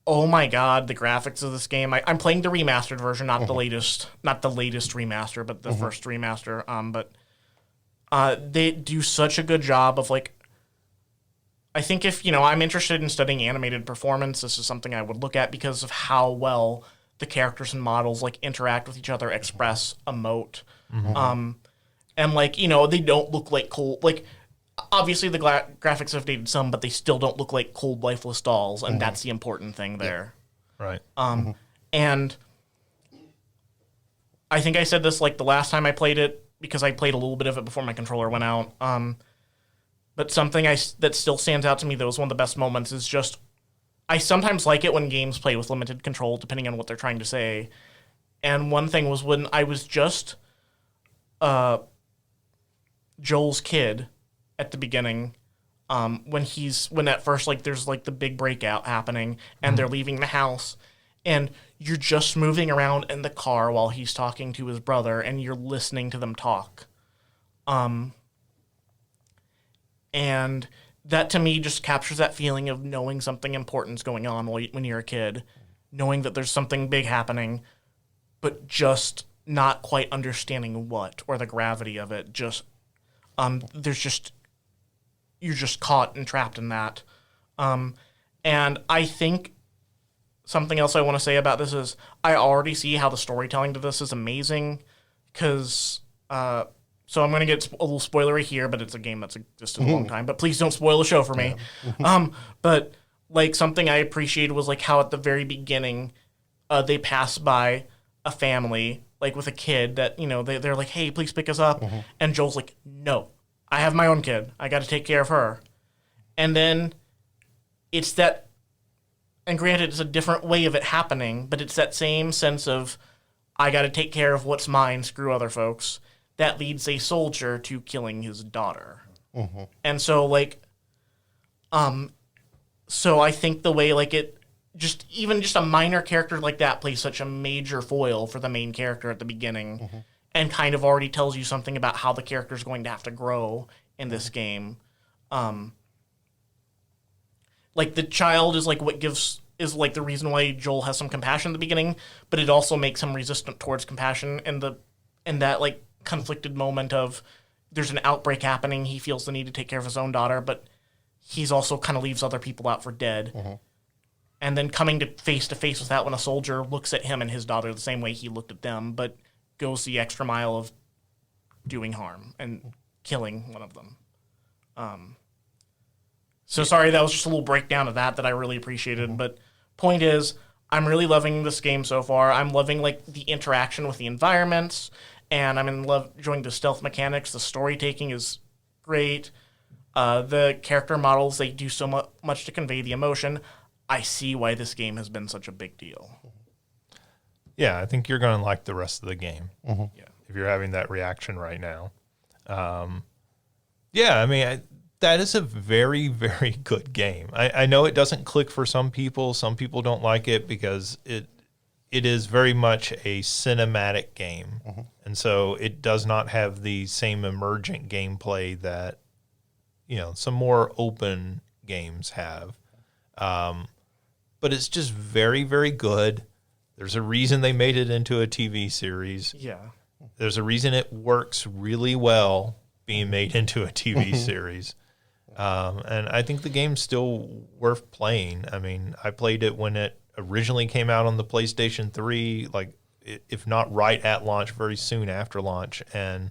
oh my god, the graphics of this game! I'm playing the remastered version, not the latest remaster, but the first remaster. But they do such a good job of like. I think if, I'm interested in studying animated performance, this is something I would look at because of how well the characters and models like interact with each other, express, emote. And like, they don't look like cold, like obviously the graphics have dated some, but they still don't look like cold, lifeless dolls. And that's the important thing there. Right. And I think I said this like the last time I played it because I played a little bit of it before my controller went out. But something that still stands out to me that was one of the best moments is just, I sometimes like it when games play with limited control, depending on what they're trying to say. And one thing was when I was just Joel's kid at the beginning, when at first like there's like the big breakout happening and they're leaving the house, and you're just moving around in the car while he's talking to his brother, and you're listening to them talk. And that to me just captures that feeling of knowing something important's going on when you're a kid, knowing that there's something big happening, but just not quite understanding what or the gravity of it. You're just caught and trapped in that. And I think something else I want to say about this is I already see how the storytelling to this is amazing because. So I'm going to get a little spoilery here, but it's a game that's existed a long time. But please don't spoil the show for me. But like something I appreciated was like how at the very beginning they pass by a family like with a kid that they're like, hey, please pick us up, and Joel's like, no, I have my own kid. I got to take care of her. And then it's that, and granted, it's a different way of it happening, but it's that same sense of I got to take care of what's mine. Screw other folks. That leads a soldier to killing his daughter. And so, like, so I think the way, like, even just a minor character like that plays such a major foil for the main character at the beginning and kind of already tells you something about how the character's going to have to grow in this game. Like, the child is, like, is, like, the reason why Joel has some compassion at the beginning, but it also makes him resistant towards compassion in that, like, conflicted moment of there's an outbreak happening, he feels the need to take care of his own daughter, but he's also kind of leaves other people out for dead. And then coming to face with that when a soldier looks at him and his daughter the same way he looked at them, but goes the extra mile of doing harm and killing one of them. So sorry, that was just a little breakdown of that I really appreciated, but point is, I'm really loving this game so far. I'm loving like the interaction with the environments, and I'm enjoying the stealth mechanics. The story taking is great. The character models, they do so much to convey the emotion. I see why this game has been such a big deal. Yeah, I think you're going to like the rest of the game. Yeah. If you're having that reaction right now. Yeah, I mean, that is a very, very good game. I know it doesn't click for some people. Some people don't like it because it is very much a cinematic game. And so it does not have the same emergent gameplay that, some more open games have. But but it's just very, very good. There's a reason they made it into a TV series. Yeah. There's a reason it works really well being made into a TV series. And I think the game's still worth playing. I mean, I played it when it originally came out on the PlayStation 3, like, if not right at launch, very soon after launch. And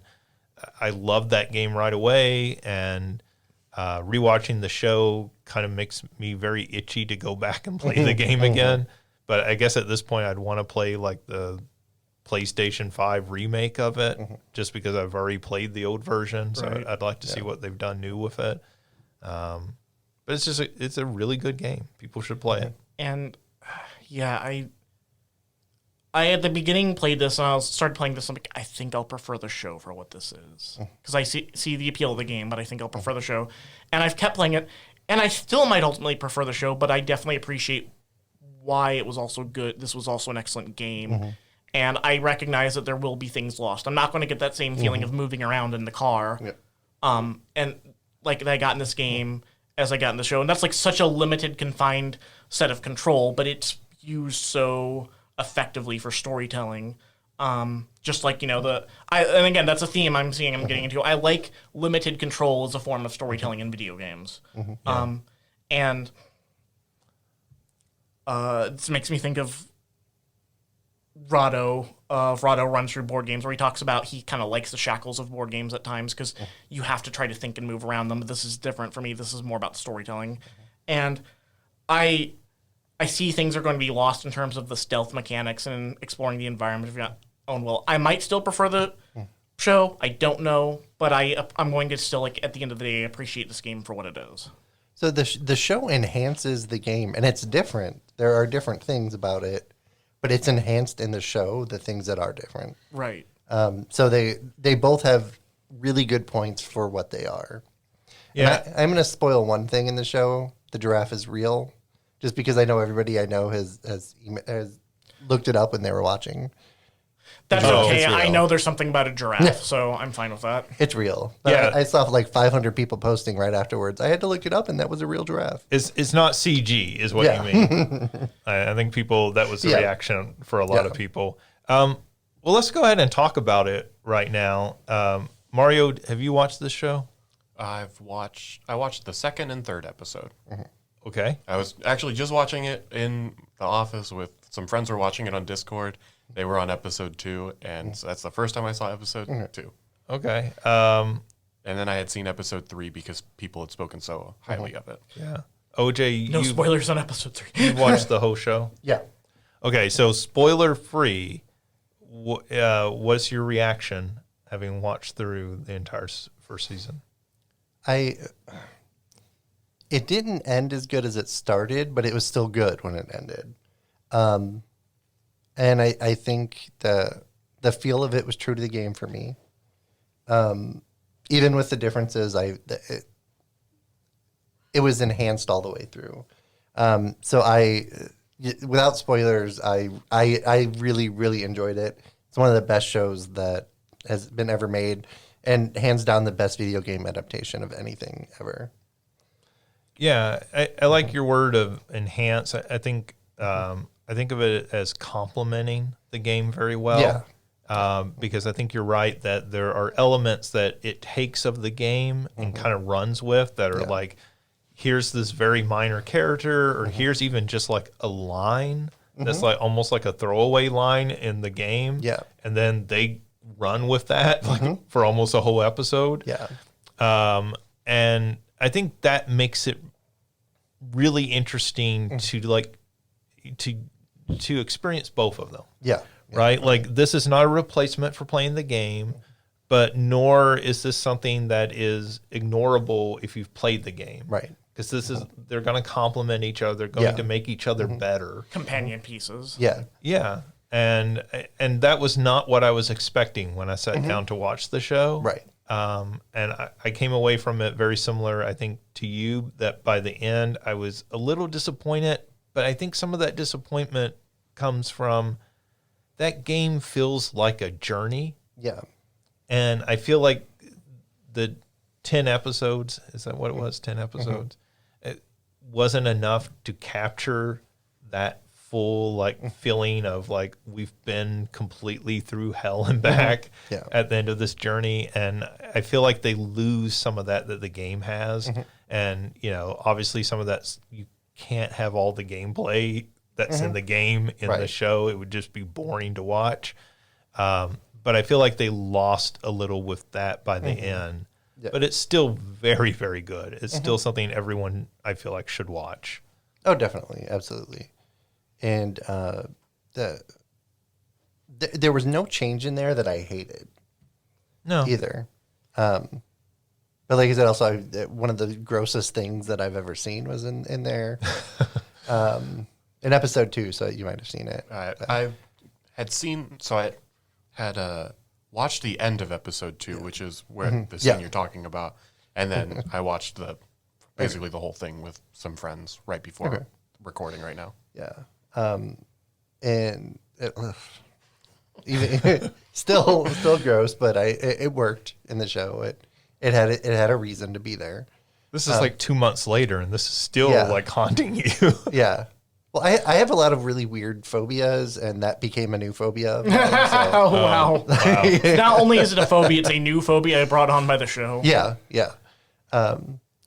I loved that game right away. And rewatching the show kind of makes me very itchy to go back and play the game again. But I guess at this point, I'd want to play like the PlayStation 5 remake of it, just because I've already played the old version. So Right. I'd like to see what they've done new with it. But it's a really good game. People should play it. And yeah, I at the beginning played this, and I started playing this. I'm like, I think I'll prefer the show for what this is, because I see the appeal of the game, but I think I'll prefer the show. And I've kept playing it, and I still might ultimately prefer the show, but I definitely appreciate why it was also good. This was also an excellent game, and I recognize that there will be things lost. I'm not going to get that same feeling of moving around in the car, and like that I got in this game as I got in the show, and that's like such a limited, confined set of control, but it's used so effectively for storytelling. Just like, you know, and again, that's a theme I'm getting into. I like limited control as a form of storytelling in video games. And this makes me think of Rahdo Runs Through Board Games, where he talks about he kind of likes the shackles of board games at times because you have to try to think and move around them. This is different for me. This is more about storytelling. And I see things are going to be lost in terms of the stealth mechanics and exploring the environment if you're not own will. I might still prefer the show. I don't know, but I'm going to still, like, at the end of the day, appreciate this game for what it is. So the show enhances the game, and it's different. There are different things about it, but it's enhanced in the show, the things that are different. Right. So they both have really good points for what they are. Yeah. And I'm going to spoil one thing in the show. The giraffe is real, just because I know everybody I know has looked it up when they were watching. That's Oh, okay. it's real. I know there's something about a giraffe, so I'm fine with that. It's real. Yeah. I saw like 500 people posting right afterwards. I had to look it up, and that was a real giraffe. It's not CG, is what Yeah. you mean. I think that was the Yeah. reaction for a lot Yeah. of people. Well, let's go ahead and talk about it right now. Mario, have you watched this show? I watched the second and third episode. Okay. I was actually just watching it in the office with some friends who were watching it on Discord. They were on episode 2, and so that's the first time I saw episode 2. Okay. And then I had seen episode 3 because people had spoken so highly of it. Yeah. OJ, No you spoilers on episode 3. watched the whole show? Yeah. Okay, so spoiler free, what's your reaction having watched through the entire first season? It didn't end as good as it started, but it was still good when it ended. And I think the feel of it was true to the game for me. Even with the differences, it was enhanced all the way through. So without spoilers, I really, really enjoyed it. It's one of the best shows that has been ever made, and hands down the best video game adaptation of anything ever. Yeah, I like your word of enhance. I think of it as complementing the game very well. Yeah. Because I think you're right that there are elements that it takes of the game and kind of runs with that are like, here's this very minor character, or here's even just like a line that's like almost like a throwaway line in the game. Yeah. And then they run with that like for almost a whole episode. Yeah. And I think that makes it really interesting to experience both of them. Yeah. Right? Like, this is not a replacement for playing the game, but nor is this something that is ignorable if you've played the game. Right. Because they're going to complement each other, they're going Yeah. to make each other better. Companion pieces. Yeah. Yeah. And that was not what I was expecting when I sat down to watch the show. Right. And I came away from it very similar, I think, to you, that by the end I was a little disappointed, but I think some of that disappointment comes from that game feels like a journey. Yeah. And I feel like the 10 episodes, is that what it was? 10 episodes? It wasn't enough to capture that full like feeling of like we've been completely through hell and back at the end of this journey, and I feel like they lose some of that the game has, and obviously some of that you can't have all the gameplay that's in the game in the show. It would just be boring to watch. But I feel like they lost a little with that by the end. Yeah. But it's still very, very good. It's still something everyone, I feel like, should watch. Oh, definitely. Absolutely. And there was no change in there that I hated. No. Either. But like I said, also, one of the grossest things that I've ever seen was in there. In episode 2, so you might have seen it. I had seen, so I had watched the end of episode 2, which is where the scene you're talking about, and then I watched basically the whole thing with some friends right before recording right now. Yeah, and even still gross, but it worked in the show. It had a reason to be there. This is like 2 months later, and this is still like haunting you. Yeah. Well, I have a lot of really weird phobias, and that became a new phobia of mine, so. Oh, wow. Not only is it a phobia, it's a new phobia brought on by the show. Yeah.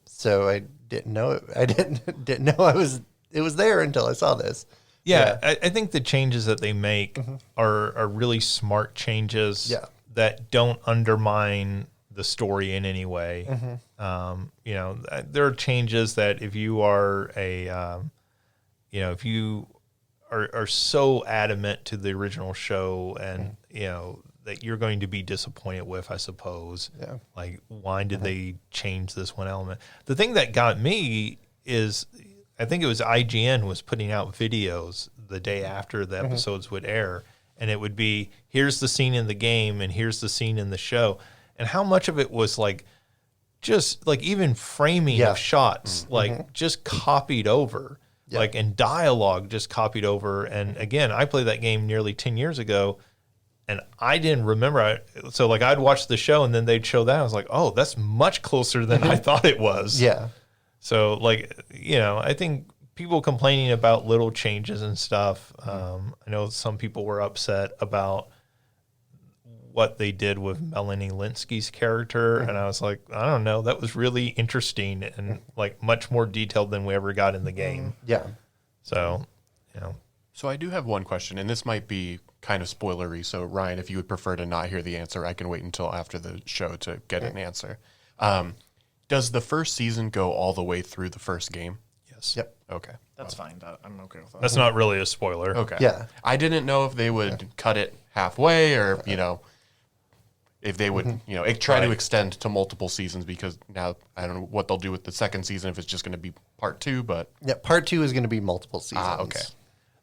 So I didn't know it. I didn't know it was there until I saw this. Yeah. I think the changes that they make are really smart changes that don't undermine the story in any way. There are changes that if you are if you are so adamant to the original show and, that you're going to be disappointed with, I suppose. Yeah. Like, why did they change this one element? The thing that got me is, I think it was IGN was putting out videos the day after the episodes would air, and it would be, here's the scene in the game and here's the scene in the show. And how much of it was like, just like even framing of shots, like just copied over. Yep. Like, and dialogue just copied over. And again, I played that game nearly 10 years ago, and I didn't remember. So, like, I'd watch the show, and then they'd show that. I was like, oh, that's much closer than I thought it was. Yeah. So, like, I think people complaining about little changes and stuff. I know some people were upset about what they did with Melanie Linsky's character, and I was like, I don't know, that was really interesting and like much more detailed than we ever got in the game. Yeah. So, So I do have one question, and this might be kind of spoilery. So Ryan, if you would prefer to not hear the answer, I can wait until after the show to get an answer. Does the first season go all the way through the first game? Yes. Yep. Okay. That's fine. I'm okay with that. That's not really a spoiler. Okay. Yeah. I didn't know if they would cut it halfway or, if they would, try to extend to multiple seasons, because now I don't know what they'll do with the second season, if it's just going to be part 2, but... Yeah, part 2 is going to be multiple seasons. Okay.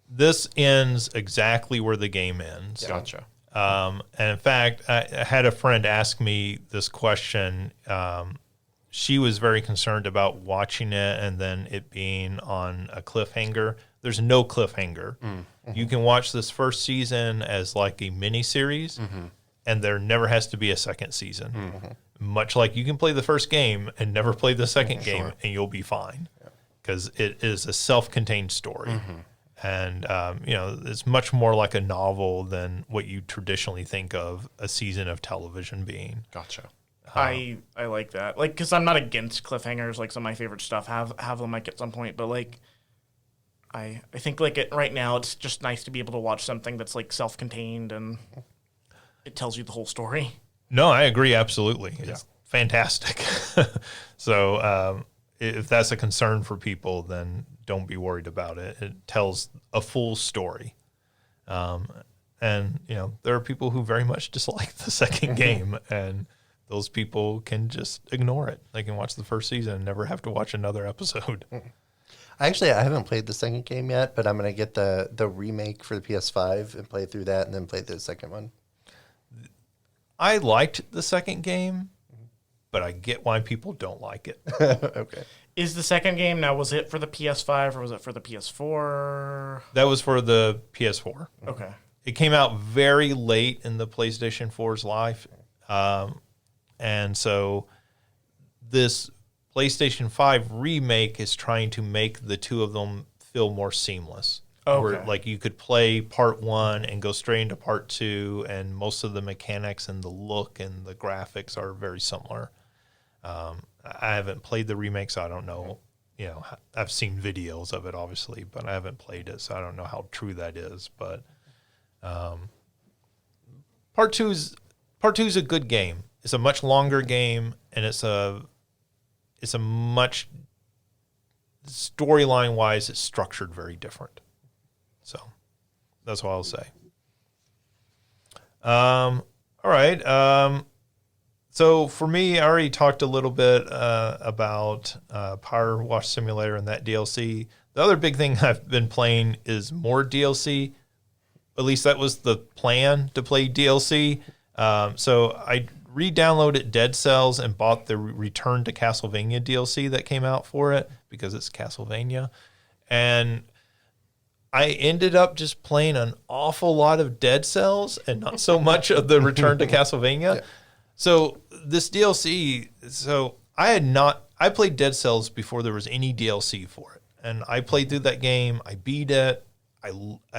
This ends exactly where the game ends. Gotcha. And in fact, I had a friend ask me this question. She was very concerned about watching it and then it being on a cliffhanger. There's no cliffhanger. You can watch this first season as like a mini series, and there never has to be a second season. Much like you can play the first game and never play the second game, and you'll be fine, because it is a self-contained story. And, it's much more like a novel than what you traditionally think of a season of television being. Gotcha. I like that. Like, because I'm not against cliffhangers. Like, some of my favorite stuff have them like at some point. But, like, I think, like, right now it's just nice to be able to watch something that's, like, self-contained and it tells you the whole story. No, I agree. Absolutely. It's fantastic. So if that's a concern for people, then don't be worried about it. It tells a full story. And, there are people who very much dislike the second game, and those people can just ignore it. They can watch the first season and never have to watch another episode. I haven't played the second game yet, but I'm going to get the remake for the PS5 and play through that, and then play the second one. I liked the second game, but I get why people don't like it. Okay. Is the second game, now, was it for the PS5 or was it for the PS4? That was for the PS4. Okay. It came out very late in the PlayStation 4's life. And so this PlayStation 5 remake is trying to make the two of them feel more seamless. Where, Okay. like, you could play part 1 and go straight into part 2, and most of the mechanics and the look and the graphics are very similar. I haven't played the remake, so I don't know. You know, I've seen videos of it, obviously, but I haven't played it, so I don't know how true that is. But part two is a good game. It's a much longer game, and it's a much storyline wise, it's structured very different. So that's what I'll say. All right. So for me, I already talked a little bit about Power Wash Simulator and that DLC. The other big thing I've been playing is more DLC. At least that was the plan, to play DLC. So I re-downloaded Dead Cells and bought the Return to Castlevania DLC that came out for it because it's Castlevania. And I ended up just playing an awful lot of Dead Cells and not so much of the Return to Castlevania. Yeah. So this DLC, I played Dead Cells before there was any DLC for it. And I played through that game. I beat it. I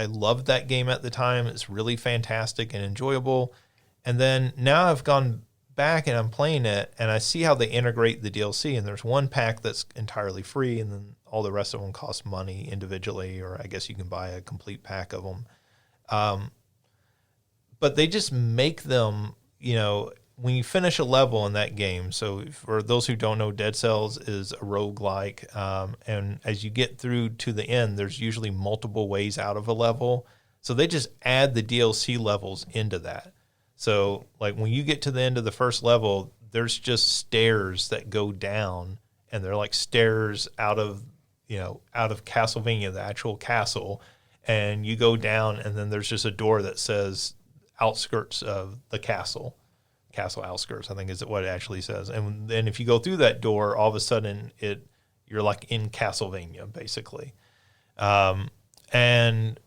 loved that game at the time. It's really fantastic and enjoyable. And then now I've gone back and I'm playing it, and I see how they integrate the DLC. And there's one pack that's entirely free, and then all the rest of them cost money individually, or I guess you can buy a complete pack of them. But they just make them, when you finish a level in that game. So for those who don't know, Dead Cells is a roguelike. And as you get through to the end, there's usually multiple ways out of a level. So they just add the DLC levels into that. So like when you get to the end of the first level, there's just stairs that go down, and they're like stairs out of Castlevania, the actual castle. And you go down, and then there's just a door that says outskirts of the castle outskirts, I think is what it actually says. And then if you go through that door, all of a sudden you're like in Castlevania, basically. And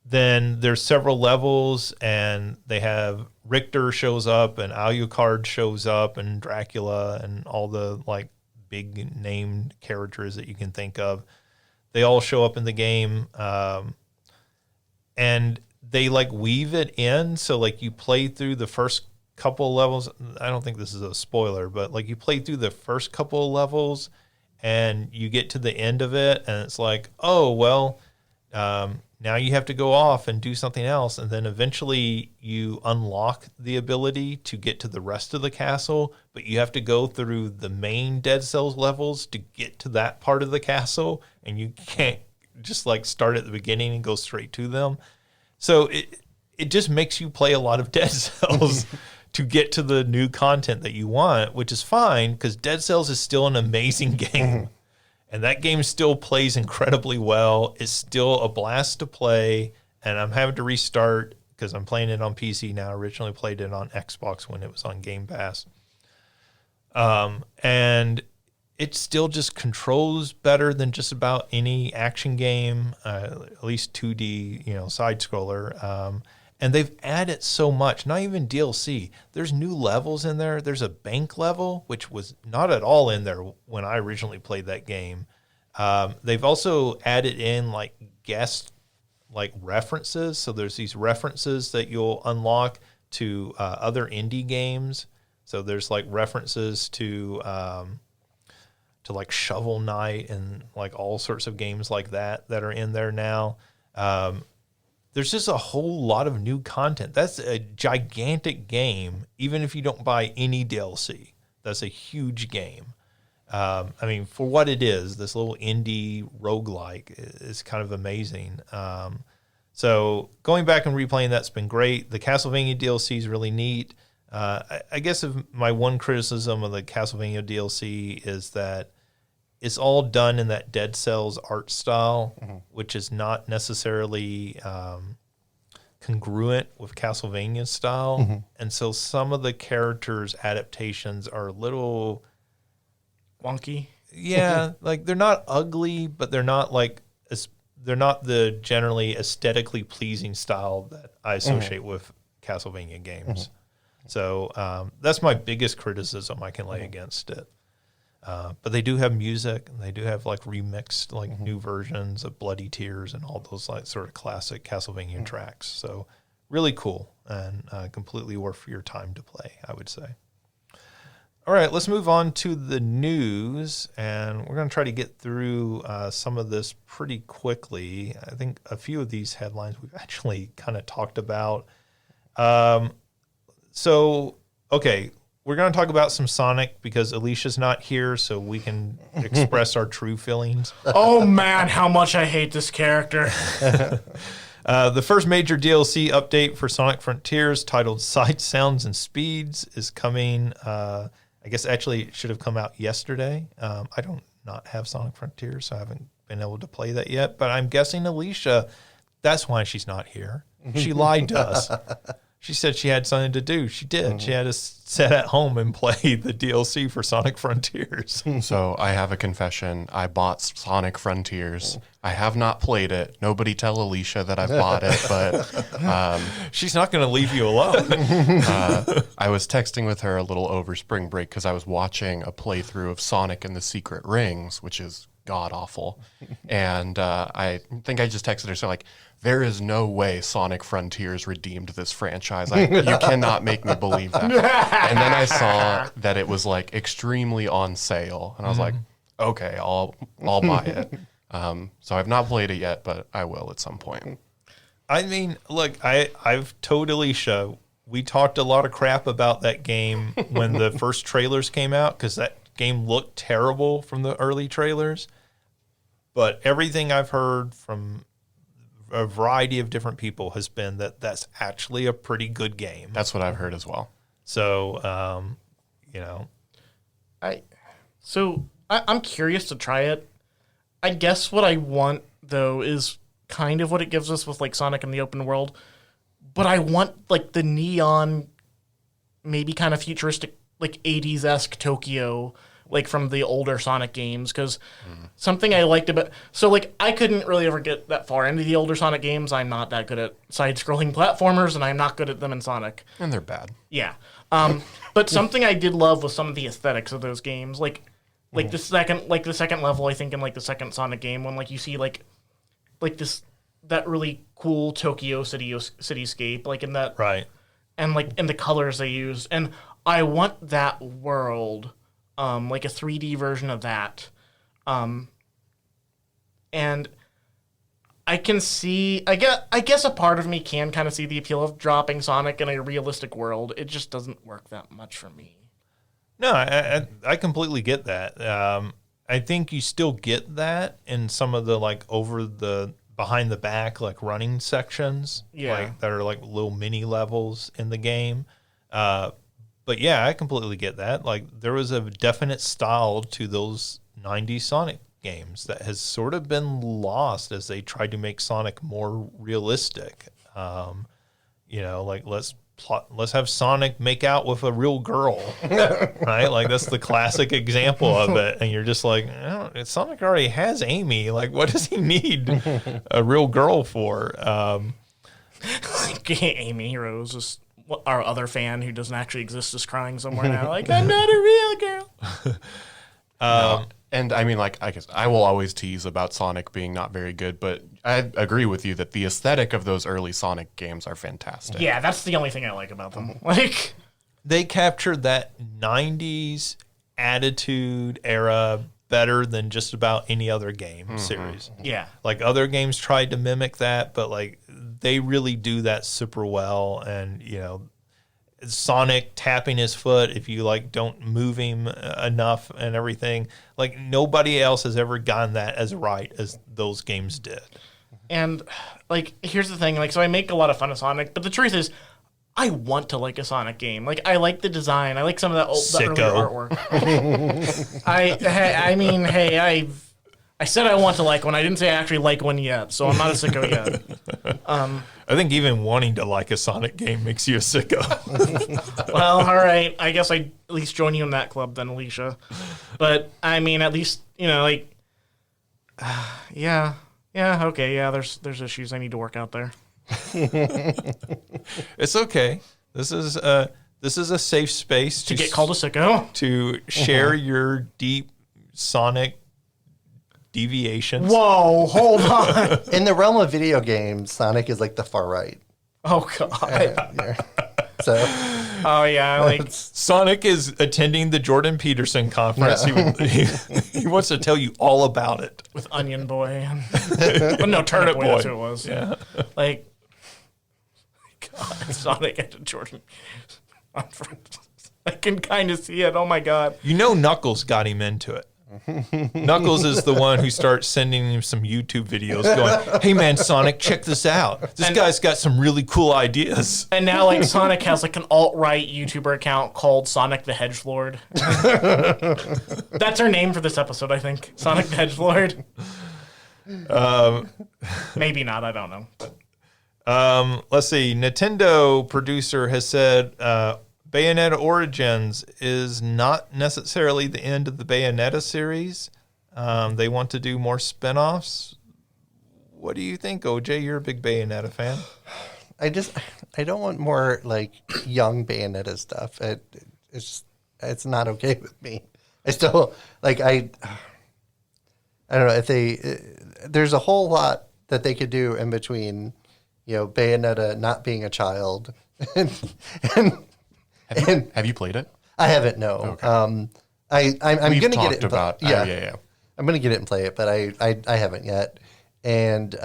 then there's several levels, and they have Richter shows up, and Alucard shows up, and Dracula, and all the like big named characters that you can think of. They all show up in the game, and they like weave it in. So like you play through the first couple of levels. I don't think this is a spoiler, but like you play through the first couple of levels, and you get to the end of it, and it's like, oh well, now you have to go off and do something else, and then eventually you unlock the ability to get to the rest of the castle, but you have to go through the main Dead Cells levels to get to that part of the castle, and you can't just like start at the beginning and go straight to them. So it just makes you play a lot of Dead Cells to get to the new content that you want, which is fine because Dead Cells is still an amazing game. And that game still plays incredibly well. It's still a blast to play, and I'm having to restart because I'm playing it on PC now. I originally played it on Xbox when it was on Game Pass. And it still just controls better than just about any action game, at least 2D, side scroller. And they've added so much, not even DLC. There's new levels in there. There's a bank level, which was not at all in there when I originally played that game. They've also added in like guest like references. So there's these references that you'll unlock to other indie games. So there's like references to like Shovel Knight and like all sorts of games like that are in there now. There's just a whole lot of new content. That's a gigantic game, even if you don't buy any DLC. That's a huge game. I mean, for what it is, this little indie roguelike is kind of amazing. So going back and replaying that's been great. The Castlevania DLC is really neat. I guess if my one criticism of the Castlevania DLC is that it's all done in that Dead Cells art style, which is not necessarily congruent with Castlevania style. And so some of the characters' adaptations are a little wonky. Yeah, like they're not ugly, but they're not the generally aesthetically pleasing style that I associate with Castlevania games. So that's my biggest criticism I can lay against it. But they do have music, and they do have like remixed like new versions of Bloody Tears and all those like sort of classic Castlevania tracks. So really cool and completely worth your time to play, I would say. All right, let's move on to the news, and we're going to try to get through some of this pretty quickly. I think a few of these headlines we've actually kind of talked about. Okay, we're going to talk about some Sonic because Alicia's not here, so we can express our true feelings. Oh man, how much I hate this character. The first major DLC update for Sonic Frontiers, titled Sight, Sounds, and Speeds, is coming. I guess actually it should have come out yesterday. I don't not have Sonic Frontiers, so I haven't been able to play that yet. But I'm guessing Alicia, that's why she's not here. She lied to us. She said she had something to do. She did. She had to sit at home and play the DLC for Sonic Frontiers. So I have a confession. I bought Sonic Frontiers. I have not played it. Nobody tell Alicia that I've bought it, but She's not going to leave you alone. I was texting with her a little over spring break because I was watching a playthrough of Sonic and the Secret Rings, which is god awful. And I think I just texted her, so like, there is no way Sonic Frontiers redeemed this franchise. You cannot make me believe that. And then I saw that it was like extremely on sale, and I was like, okay, I'll buy it. So I've not played it yet, but I will at some point. I mean, look, I've told Alicia, we talked a lot of crap about that game when the first trailers came out because that game looked terrible from the early trailers. But everything I've heard from a variety of different people has been that that's actually a pretty good game. That's what I've heard as well. So, you know. I'm curious to try it. I guess what I want, though, is kind of what it gives us with, like, Sonic in the open world. But I want, like, the neon, maybe kind of futuristic, like, 80s-esque Tokyo, like, from the older Sonic games. Because something I liked about... So, like, I couldn't really ever get that far into the older Sonic games. I'm not that good at side-scrolling platformers, and I'm not good at them in Sonic. And they're bad. Yeah. But something I did love was some of the aesthetics of those games. Like the second level, I think, in like the second Sonic game, when like you see like that really cool Tokyo cityscape, like in that, Right. and like in the colors they use, and I want that world, like a 3D version of that, and I can see, I guess a part of me can kind of see the appeal of dropping Sonic in a realistic world. It just doesn't work that much for me. No, I completely get that. I think you still get that in some of the like behind the back like running sections, like that are like little mini levels in the game. But yeah, I completely get that. Like there was a definite style to those 90s Sonic games that has sort of been lost as they tried to make Sonic more realistic. You know, like let's have Sonic make out with a real girl, right? Like that's the classic example of it. And you're just like, Sonic already has Amy. Like, what does he need a real girl for? Amy Rose is our other fan who doesn't actually exist is crying somewhere now. Like, I'm not a real girl. No. And I mean, like, I guess I will always tease about Sonic being not very good, but I agree with you that the aesthetic of those early Sonic games are fantastic. Yeah, that's the only thing I like about them. Like, they captured that 90s attitude era better than just about any other game series. yeah. Like other games tried to mimic that, but like they really do that super well. And, you know, Sonic tapping his foot if you like don't move him enough and everything. Like nobody else has ever gotten that as right as those games did. And like, here's the thing. Like, so I make a lot of fun of Sonic, but the truth is, I want to like a Sonic game. Like, I like the design. I like some of that earlier artwork. I mean, hey, I said I want to like one. I didn't say I actually like one yet, so I'm not a sicko yet. I think even wanting to like a Sonic game makes you a sicko. Well, all right. I guess I'd at least join you in that club then, Alicia. But, I mean, at least, you know, like, yeah, okay, yeah, there's issues I need to work out there. It's okay. This is a safe space To get called a sicko? to share your deep Sonic deviations. Whoa, hold on. In the realm of video games, Sonic is like the far right. Oh, God. Yeah. So Oh, yeah. Like, Sonic is attending the Jordan Peterson conference. He wants to tell you all about it. with Onion Boy. But no, Turnip Boy. That's who it was. Yeah. Like, God, Sonic and Jordan. I can kind of see it. Oh, my God. You know Knuckles got him into it. Knuckles is the one who starts sending him some YouTube videos going, hey man, Sonic, check this out. This guy's got some really cool ideas. And now, like, Sonic has, like, an alt-right YouTuber account called Sonic the Hedgelord. That's her name for this episode, I think. Sonic the Hedgelord. Maybe not. I don't know. Let's see. Nintendo producer has said Bayonetta Origins is not necessarily the end of the Bayonetta series. They want to do more spin-offs. What do you think, OJ? You're a big Bayonetta fan. I don't want more like young Bayonetta stuff. It's not okay with me. I still like I don't know if there's a whole lot that they could do in between, Bayonetta not being a child and Have you played it? I haven't. No. Okay. I'm We've gonna get talked it. about Yeah. I'm gonna get it and play it, but I haven't yet. And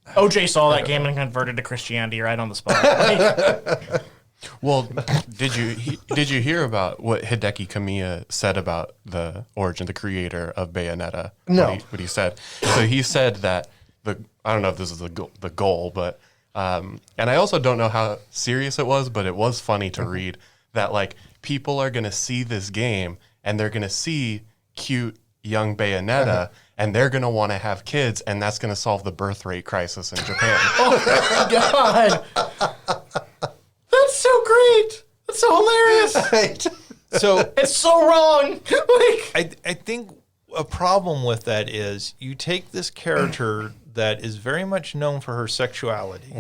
OJ saw that game and converted to Christianity right on the spot. Well, did you hear about what Hideki Kamiya said about the origin, the creator of Bayonetta? No. What he said. So he said that I don't know if this is the goal, but and I also don't know how serious it was, but it was funny to read that like people are gonna see this game and they're gonna see cute young Bayonetta. And they're going to want to have kids, and that's going to solve the birth rate crisis in Japan. Oh, my God. That's so great. That's so hilarious. right. So It's so wrong. Like, I think a problem with that is you take this character that is very much known for her sexuality.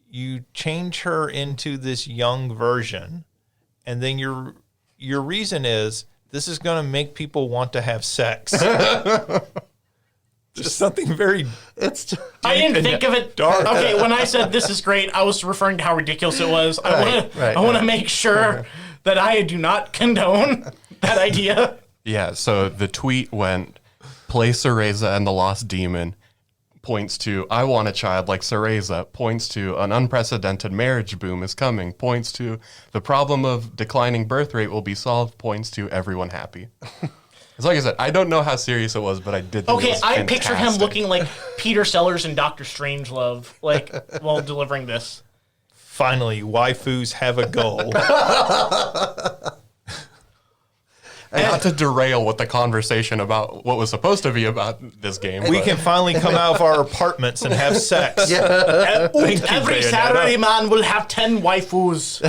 You change her into this young version, and then your reason is this is going to make people want to have sex. Just something very. I didn't think of it. Dark. Okay, when I said this is great, I was referring to how ridiculous it was. I want to make sure that I do not condone that idea. Yeah, so the tweet went, play Cereza and the Lost Demon, points to, I want a child like Cereza, points to, an unprecedented marriage boom is coming, points to, the problem of declining birth rate will be solved, points to, everyone happy. It's like I said, I don't know how serious it was, but I did think it Okay, was I fantastic. picture him looking like Peter Sellers in Doctor Strangelove, like, while delivering this. Finally, waifus have a goal. Not to derail what the conversation about what was supposed to be about this game. We but- can finally come out of our apartments and have sex. Yeah. Thank you, Every Bayonetta. Saturday man will have 10 waifus.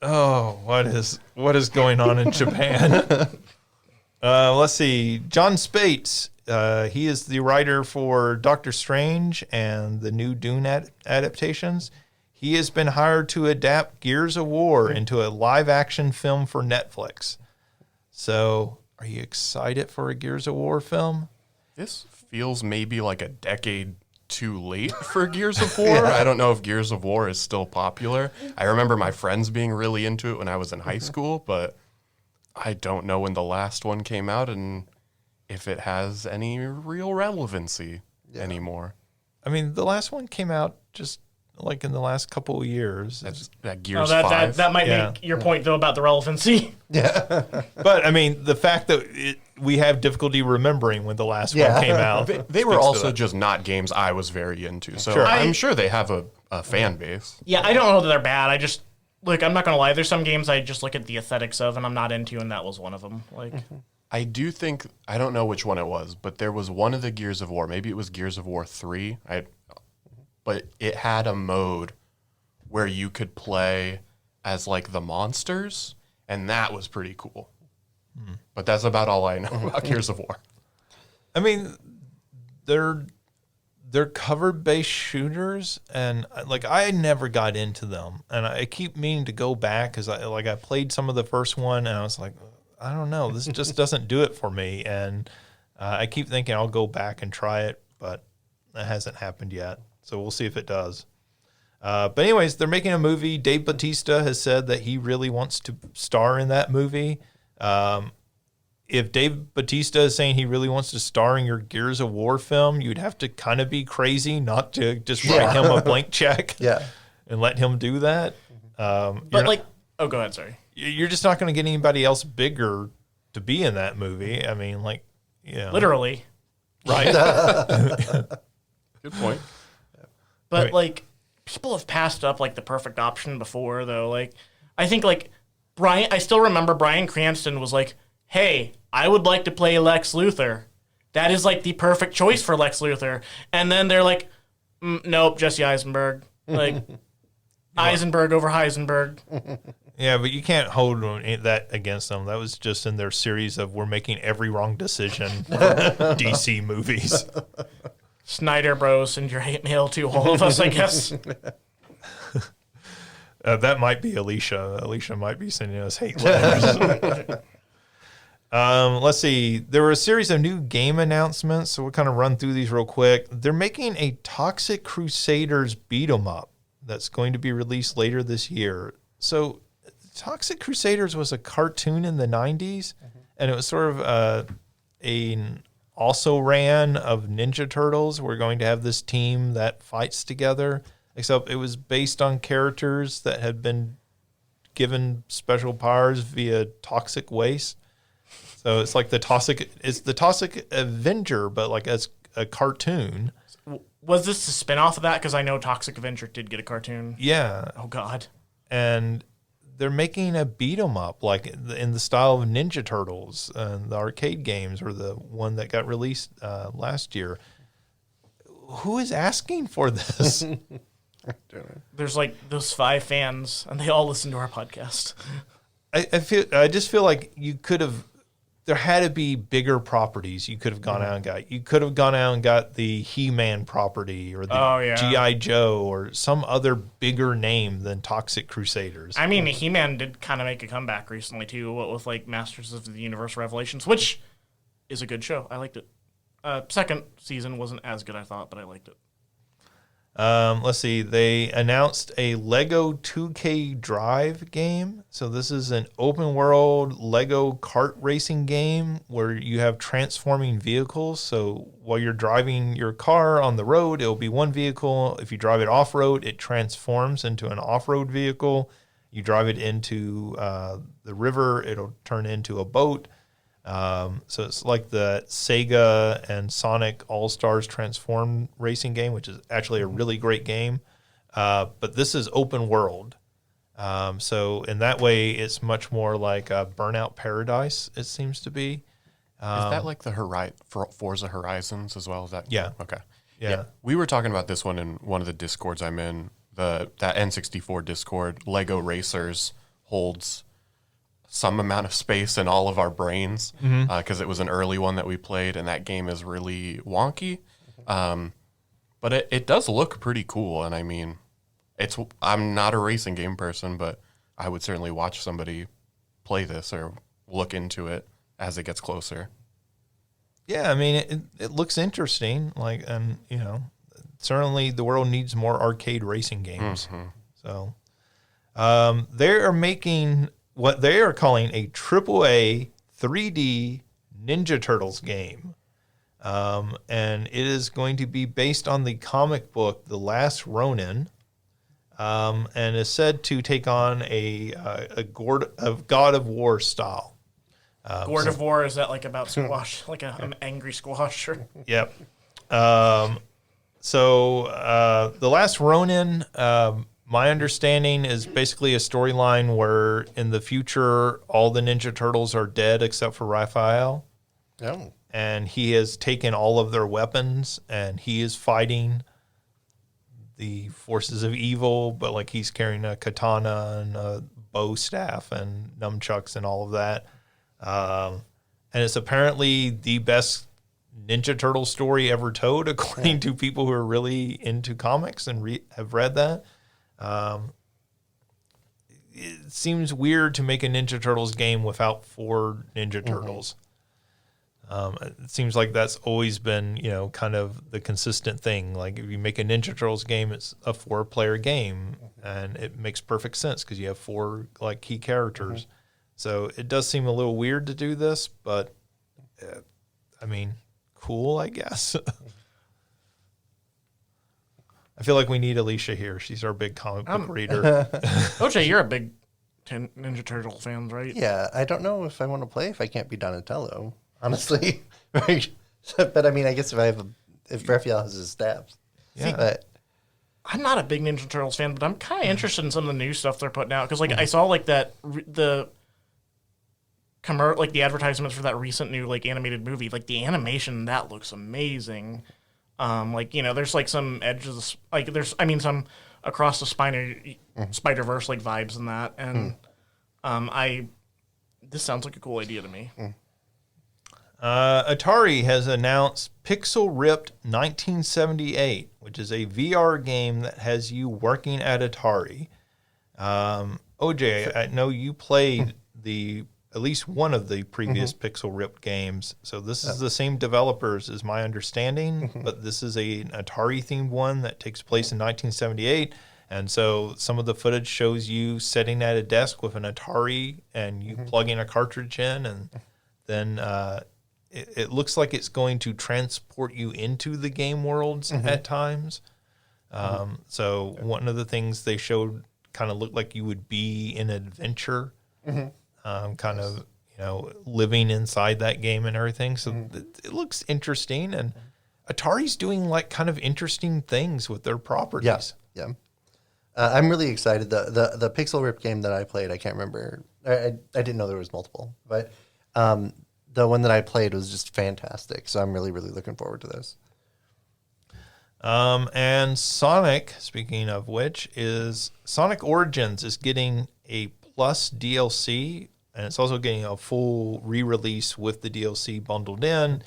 Oh, what is going on in Japan? Let's see. John Spates. He is the writer for Doctor Strange and the new Dune adaptations. He has been hired to adapt Gears of War into a live-action film for Netflix. So, are you excited for a Gears of War film? This feels maybe like a decade too late for Gears of War. I don't know if Gears of War is still popular. I remember my friends being really into it when I was in high school, but I don't know when the last one came out and if it has any real relevancy anymore. I mean, the last one came out just like in the last couple of years. That Oh, Gears 5. that might Yeah. make your point, though, about the relevancy. But, I mean, the fact that we have difficulty remembering when the last Yeah. one came out. They were speaks to also that. just not games I was very into. So Sure. I'm sure they have a fan base. Yeah, I don't know that they're bad. I just, like, I'm not going to lie. There's some games I just look at the aesthetics of and I'm not into, and that was one of them. Like, I do think, I don't know which one it was, but there was one of the Gears of War. Maybe it was Gears of War 3. But it had a mode where you could play as like the monsters, and that was pretty cool. But that's about all I know about Gears of War. I mean, they're they're cover-based shooters, and like I never got into them, and I keep meaning to go back because I played some of the first one, and I was like, I don't know, this just doesn't do it for me, and I keep thinking I'll go back and try it, but that hasn't happened yet. So we'll see if it does. But anyways, they're making a movie. Dave Bautista has said that he really wants to star in that movie. If Dave Bautista is saying he really wants to star in your Gears of War film, you'd have to kind of be crazy not to just write him a blank check and let him do that. But go ahead, sorry. You're just not going to get anybody else bigger to be in that movie. I mean, like, literally. Right. Good point. But like, people have passed up like the perfect option before, though. Like, I think like I still remember Bryan Cranston was like, "Hey, I would like to play Lex Luthor. That is like the perfect choice for Lex Luthor." And then they're like, "Nope, Jesse Eisenberg." Like, Eisenberg over Heisenberg. Yeah, but you can't hold that against them. That was just in their series of we're making every wrong decision for DC movies. Snyder Bros, send your hate mail to all of us, I guess. That might be Alicia. Alicia might be sending us hate letters. Let's see. There were a series of new game announcements, so we'll kind of run through these real quick. They're making a Toxic Crusaders beat-em-up that's going to be released later this year. So Toxic Crusaders was a cartoon in the 90s, and it was sort of an also-ran of Ninja Turtles. We're going to have this team that fights together, except it was based on characters that had been given special powers via toxic waste. So it's like the Toxic Avenger, but like as a cartoon. Was this a spinoff of that? Because I know Toxic Avenger did get a cartoon. Yeah. Oh, God. And they're making a beat 'em up, like in the style of Ninja Turtles and the arcade games, or the one that got released last year. Who is asking for this? There's like those 5 fans, and they all listen to our podcast. I just feel like you could have. There had to be bigger properties you could have gone out and got. You could have gone out and got the He-Man property or the G.I. Joe or some other bigger name than Toxic Crusaders. I mean, He-Man did kind of make a comeback recently, too, with like Masters of the Universe Revelations, which is a good show. I liked it. Second season wasn't as good, I thought, but I liked it. Let's see. They announced a Lego 2K Drive game. So this is an open world Lego kart racing game where you have transforming vehicles. So while you're driving your car on the road, it'll be one vehicle. If you drive it off road, it transforms into an off-road vehicle. You drive it into the river, it'll turn into a boat. So it's like the Sega and Sonic All-Stars Transform racing game, which is actually a really great game. But this is open world. So in that way, it's much more like a Burnout Paradise, it seems to be. Is that like the Forza Horizons as well as that? Yeah. Okay. Yeah. We were talking about this one in one of the Discords I'm in. That N64 Discord, Lego Racers holds some amount of space in all of our brains because it was an early one that we played, and that game is really wonky. But it does look pretty cool, and I mean, I'm not a racing game person, but I would certainly watch somebody play this or look into it as it gets closer. Yeah, I mean, it looks interesting. Like, and you know, certainly the world needs more arcade racing games. So they are making what they are calling a AAA 3D Ninja Turtles game. And it is going to be based on the comic book The Last Ronin, and is said to take on a God of War style. God of War, is that like about squash, like an angry squash? Yep. So The Last Ronin, my understanding is basically a storyline where in the future all the Ninja Turtles are dead except for Raphael. Oh. And he has taken all of their weapons and he is fighting the forces of evil, but like he's carrying a katana and a bow staff and nunchucks and all of that. And it's apparently the best Ninja Turtle story ever told, according to people who are really into comics and have read that. It seems weird to make a Ninja Turtles game without 4 Ninja Turtles. It seems like that's always been, kind of the consistent thing. Like if you make a Ninja Turtles game, it's a 4-player game, and it makes perfect sense because you have 4 like key characters. So it does seem a little weird to do this, but I mean, cool, I guess. I feel like we need Alicia here. She's our big comic book reader. OJ, you're a big Ninja Turtle fan, right? Yeah, I don't know if I want to play if I can't be Donatello, honestly. But I mean, I guess if Raphael has his stabs. Yeah. But I'm not a big Ninja Turtles fan, but I'm kind of interested in some of the new stuff they're putting out because, like, I saw like the advertisements for that recent new like animated movie. Like the animation that looks amazing. There's like some edges, like some across the Spider-Verse like vibes in that, and this sounds like a cool idea to me. Atari has announced Pixel Ripped 1978, which is a VR game that has you working at Atari. OJ, I know you played at least one of the previous Pixel Ripped games. So this is the same developers, is my understanding, but this is an Atari-themed one that takes place in 1978. And so some of the footage shows you sitting at a desk with an Atari and you plugging a cartridge in, and then it looks like it's going to transport you into the game worlds at times. So one of the things they showed kind of looked like you would be in an adventure, kind of, living inside that game and everything. So it looks interesting, and Atari's doing like kind of interesting things with their properties. Yeah. I'm really excited. The Pixel Rip game that I played, I can't remember. I didn't know there was multiple, but the one that I played was just fantastic. So I'm really, really looking forward to this. And Sonic, speaking of which, is Sonic Origins is getting a Plus DLC, and it's also getting a full re-release with the DLC bundled in.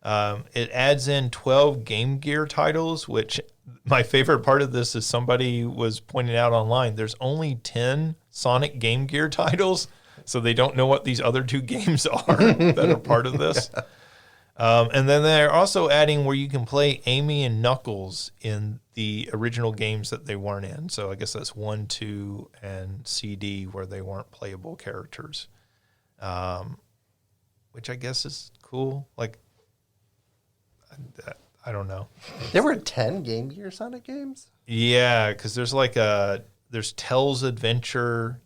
It adds in 12 Game Gear titles, which my favorite part of this is somebody was pointing out online, there's only 10 Sonic Game Gear titles, so they don't know what these other 2 games are that are part of this. And then they're also adding where you can play Amy and Knuckles in the original games that they weren't in. So I guess that's 1, 2, and CD where they weren't playable characters, which I guess is cool. Like, I don't know. There were 10 Game Gear Sonic games? Yeah, because there's like there's Tell's Adventure,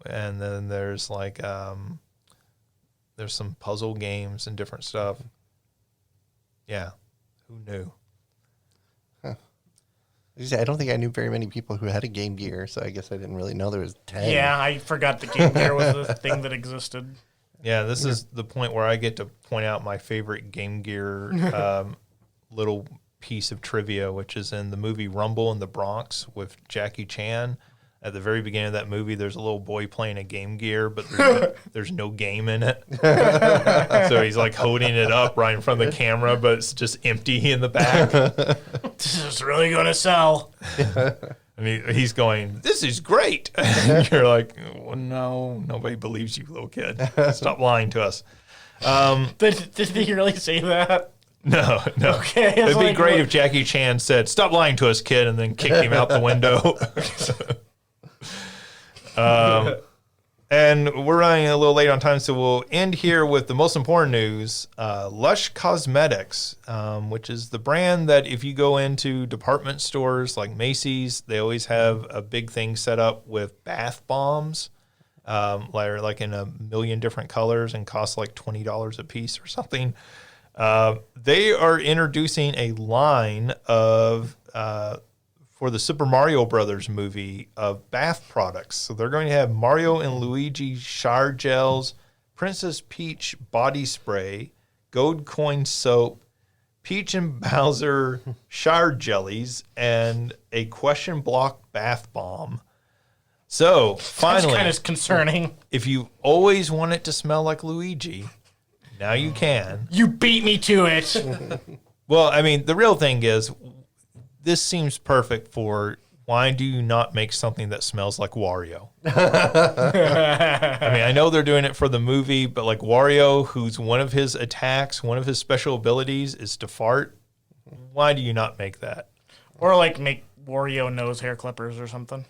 and then there's like there's some puzzle games and different stuff. Yeah, who knew? I don't think I knew very many people who had a Game Gear, so I guess I didn't really know there was 10. Yeah, I forgot the Game Gear was a thing that existed. Yeah, this is the point where I get to point out my favorite Game Gear little piece of trivia, which is in the movie Rumble in the Bronx with Jackie Chan. At the very beginning of that movie, there's a little boy playing a Game Gear, but there's no game in it. So he's like holding it up right in front of the camera, but it's just empty in the back. This is really going to sell. And he's going, "This is great." And you're like, well, no, nobody believes you, little kid. Stop lying to us. Did he really say that? No. Okay. It'd be great if Jackie Chan said, "Stop lying to us, kid," and then kicked him out the window. And we're running a little late on time, so we'll end here with the most important news. Lush Cosmetics, which is the brand that if you go into department stores like Macy's, they always have a big thing set up with bath bombs, like in a million different colors and cost like $20 a piece or something. They are introducing a line of for the Super Mario Brothers movie of bath products. So they're going to have Mario and Luigi shower gels, Princess Peach body spray, Gold Coin soap, Peach and Bowser shower jellies, and a question block bath bomb. So finally, that's kind of concerning. if you always want it to smell like Luigi, Now you can. You beat me to it. Well, I mean, the real thing is, this seems perfect for why do you not make something that smells like Wario? I mean, I know they're doing it for the movie, but like Wario, who's one of his attacks, one of his special abilities is to fart. Why do you not make that? Or like make Wario nose hair clippers or something.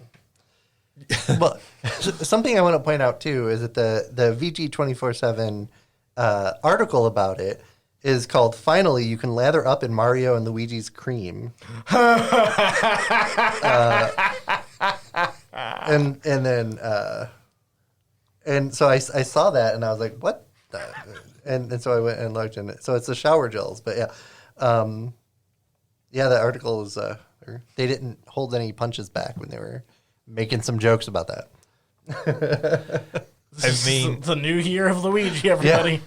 Well, something I want to point out too is that the VG247 article about it is called "Finally, you can lather up in Mario and Luigi's cream." And so I saw that and I was like, "What?" And so I went and looked in it. So it's the shower gels, but yeah, the article is they didn't hold any punches back when they were making some jokes about that. I mean, the new year of Luigi, everybody. Yeah.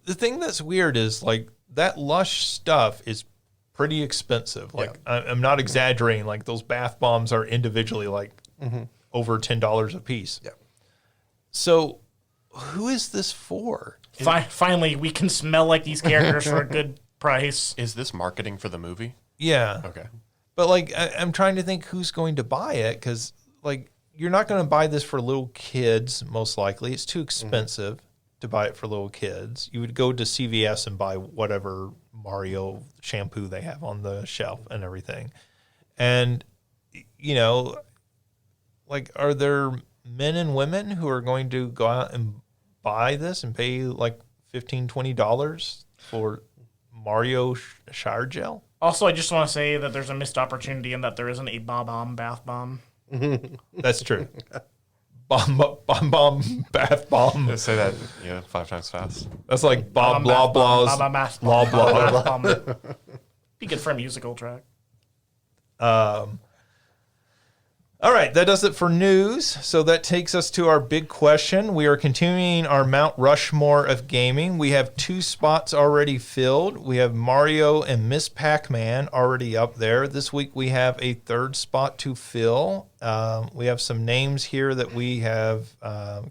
the thing that's weird is like that Lush stuff is pretty expensive. Like I'm not exaggerating. Like those bath bombs are individually like over $10 a piece. Yeah. So who is this for? Finally, we can smell like these characters for a good price. Is this marketing for the movie? Yeah. Okay. But like I'm trying to think who's going to buy it because like you're not going to buy this for little kids most likely. It's too expensive to buy it for little kids. You would go to CVS and buy whatever Mario shampoo they have on the shelf and everything. And you know, like are there men and women who are going to go out and buy this and pay like $15-$20 for Mario shower gel? Also, I just want to say that there's a missed opportunity in that there isn't a Bob-omb bath bomb. That's true. Bomb, bath bomb. Let's say that 5 times fast. That's like Bob blah blah's blah blah. Be good for a musical track. All right, that does it for news. So that takes us to our big question. We are continuing our Mount Rushmore of gaming. We have 2 spots already filled. We have Mario and Miss Pac-Man already up there. This week we have a 3rd spot to fill. We have some names here that we have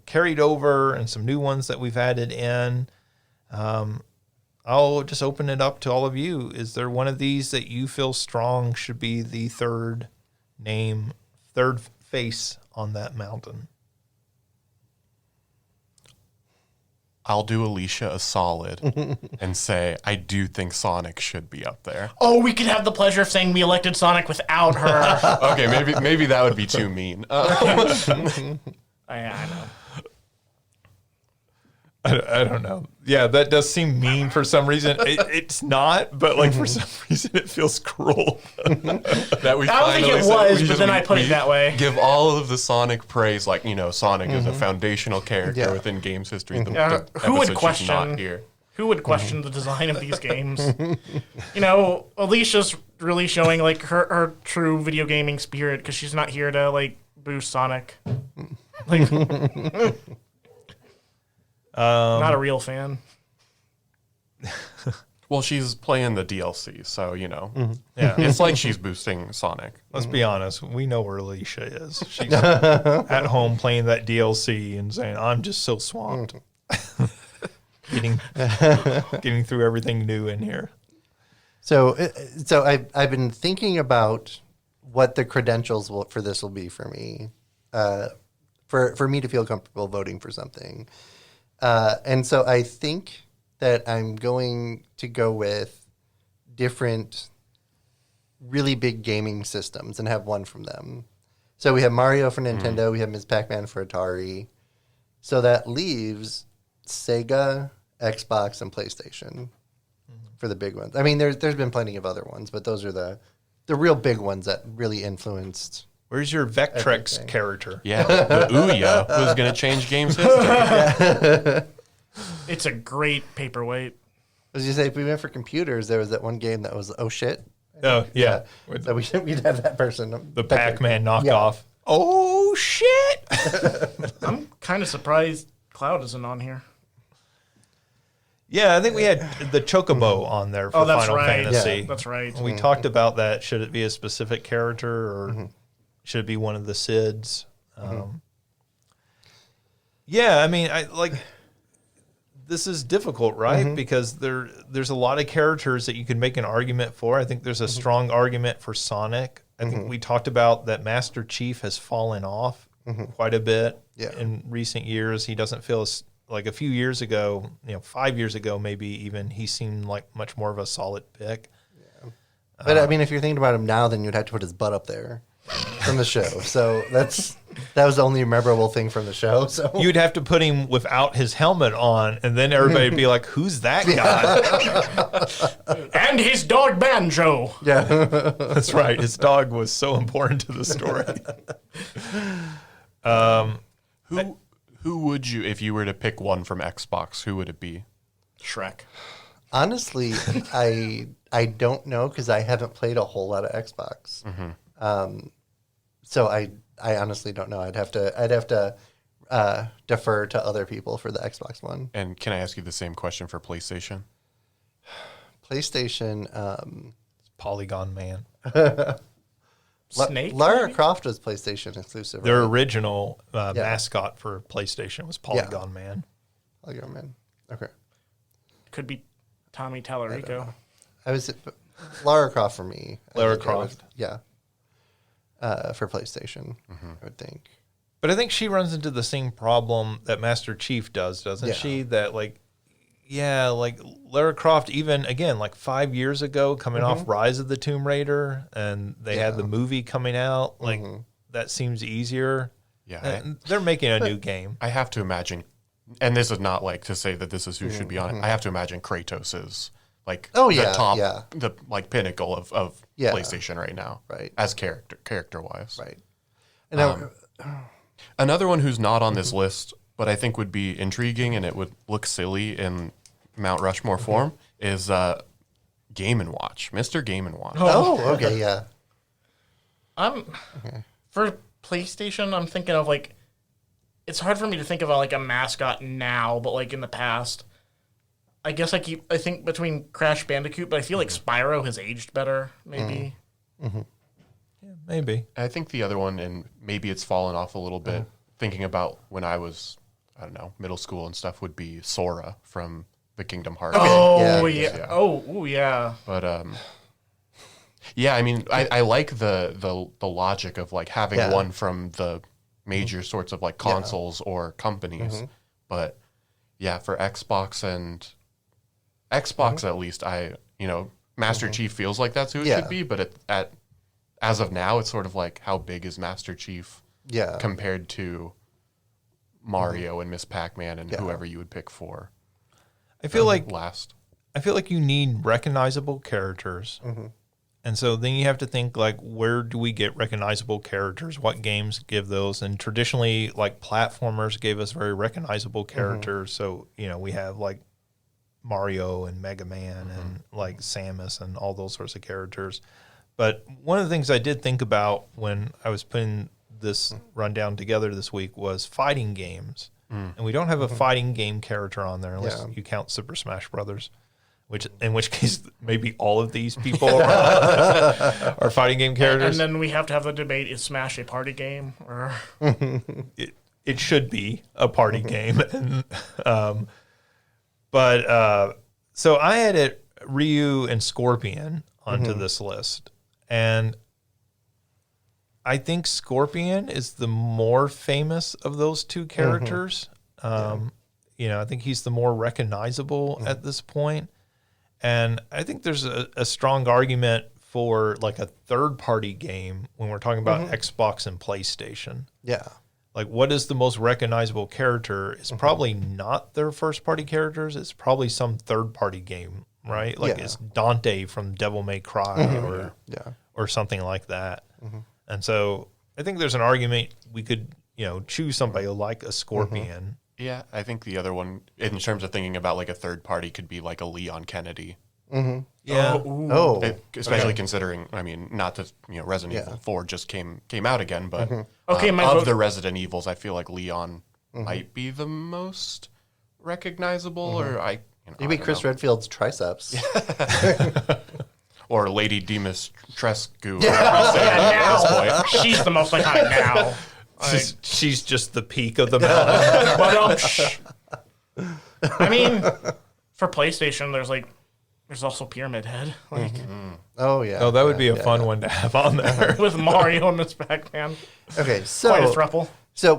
carried over and some new ones that we've added in. I'll just open it up to all of you. Is there one of these that you feel strong should be the 3rd name, 3rd face on that mountain? I'll do Alicia a solid and say I do think Sonic should be up there. Oh, we could have the pleasure of saying we elected Sonic without her. Okay, maybe that would be too mean. I know. I don't know. Yeah, that does seem mean for some reason. It's not, but like for some reason it feels cruel. That we I don't think it was, but then I put it that way. Give all of the Sonic praise, like Sonic is a foundational character within games history. The who would episode she's question? not here. Who would question the design of these games? Alicia's really showing like her true video gaming spirit because she's not here to like boost Sonic. Like, not a real fan. Well, she's playing the DLC, so yeah, it's like she's boosting Sonic. Let's be honest. We know where Alicia is. She's at home playing that DLC and saying, "I'm just so swamped." getting through everything new in here. So I've been thinking about what the credentials for this will be for me, for me to feel comfortable voting for something, and so I think that I'm going to go with different, really big gaming systems and have one from them. So we have Mario for Nintendo, we have Ms. Pac-Man for Atari. So that leaves Sega, Xbox, and PlayStation for the big ones. I mean, there's been plenty of other ones, but those are the real big ones that really influenced. Where's your Vectrex everything. character? Yeah, the Ouya who's going to change games history. It's a great paperweight. As you say, if we went for computers, there was that one game that was oh shit. Oh yeah, So we'd have that person. the Pac-Man knockoff. Oh shit! I'm kind of surprised Cloud isn't on here. Yeah, I think we had the Chocobo on there for that's Final right. Fantasy. Yeah, that's right. We talked about that. Should it be a specific character or should it be one of the Sids? Yeah, I mean, I like this is difficult, right? Because there's a lot of characters that you can make an argument for. I think there's a strong argument for Sonic. I think we talked about that Master Chief has fallen off quite a bit in recent years. He doesn't feel like a few years ago, 5 years ago, maybe even, he seemed like much more of a solid pick. Yeah. But I mean, if you're thinking about him now, then you'd have to put his butt up there from the show. So that was the only memorable thing from the show. So you'd have to put him without his helmet on, and then everybody would be like, "Who's that guy?" And his dog Banjo. yeah, That's right. His dog was so important to the story. Who would you, if you were to pick one from Xbox, who would it be? Shrek. honestly, I don't know because I haven't played a whole lot of Xbox. So I honestly don't know. I'd have to defer to other people for the Xbox One. And can I ask you the same question for PlayStation? PlayStation. Polygon Man. Snake. Lara maybe? Croft was PlayStation exclusive. Their right? original mascot for PlayStation was Polygon Man. Polygon Man. Okay. Could be Tommy Tallarico. I was Lara Croft for me. Lara Croft. For PlayStation, I would think. But I think she runs into the same problem that Master Chief does, doesn't Yeah. she? That like Lara Croft, even again, like 5 years ago, coming off Rise of the Tomb Raider, and they had the movie coming out, like that seems easier. Yeah. And they're making a new game. I have to imagine, and this is not like to say that this is who should be on it. I have to imagine Kratos is like the top, the like pinnacle of PlayStation right now, Right. as character wise. Right. And Another one who's not on this list, but I think would be intriguing and it would look silly in Mount Rushmore form is Game & Watch, Mr. Game & Watch. okay, yeah. For PlayStation, I'm thinking of like, it's hard for me to think of like a mascot now, but like in the past, I guess I think between Crash Bandicoot, but I feel like Spyro has aged better, maybe. Yeah, maybe. I think the other one, and maybe it's fallen off a little bit, thinking about when I was, I don't know, middle school and stuff, would be Sora from the Kingdom Hearts. Oh, Yeah. yeah. Oh, yeah. But yeah, I mean, I like the logic of like having one from the major sorts of like consoles or companies. But yeah, for Xbox at least, Master Chief feels like that's who it should be. But as of now, it's sort of like, how big is Master Chief compared to Mario and Miss Pac-Man and whoever you would pick for? I feel like last. I feel like you need recognizable characters. And so then you have to think like, where do we get recognizable characters? What games give those? And traditionally, like platformers gave us very recognizable characters. So, we have like Mario and Mega Man and like Samus and all those sorts of characters. But one of the things I did think about when I was putting this rundown together this week was fighting games. And we don't have a fighting game character on there unless you count Super Smash Brothers. In which case, maybe all of these people are fighting game characters. And then we have to have the debate: is Smash a party game? Or It should be a party game. So I had Ryu and Scorpion onto this list, and I think Scorpion is the more famous of those two characters. I think he's the more recognizable at this point. And I think there's a strong argument for like a third-party game when we're talking about Xbox and PlayStation. Yeah. Like, what is the most recognizable character? It's probably not their first-party characters. It's probably some third-party game, right? Like it's Dante from Devil May Cry or something like that. And so I think there's an argument we could, choose somebody like a Scorpion. Yeah, I think the other one, in terms of thinking about like a third party, could be like a Leon Kennedy. Yeah. Especially considering, I mean, not to, Resident Evil 4 just came out again, but my the Resident Evils, I feel like Leon might be the most recognizable, or Maybe Chris Redfield's triceps. or Lady Dimitrescu. now she's the most iconic now. She's just the peak of the mountain. I mean, for PlayStation, there's also Pyramid Head, like Oh yeah. Oh, that would be a yeah, fun yeah. one to have on there. with Mario and Miss Pac-Man. Okay, Quite a so throuple.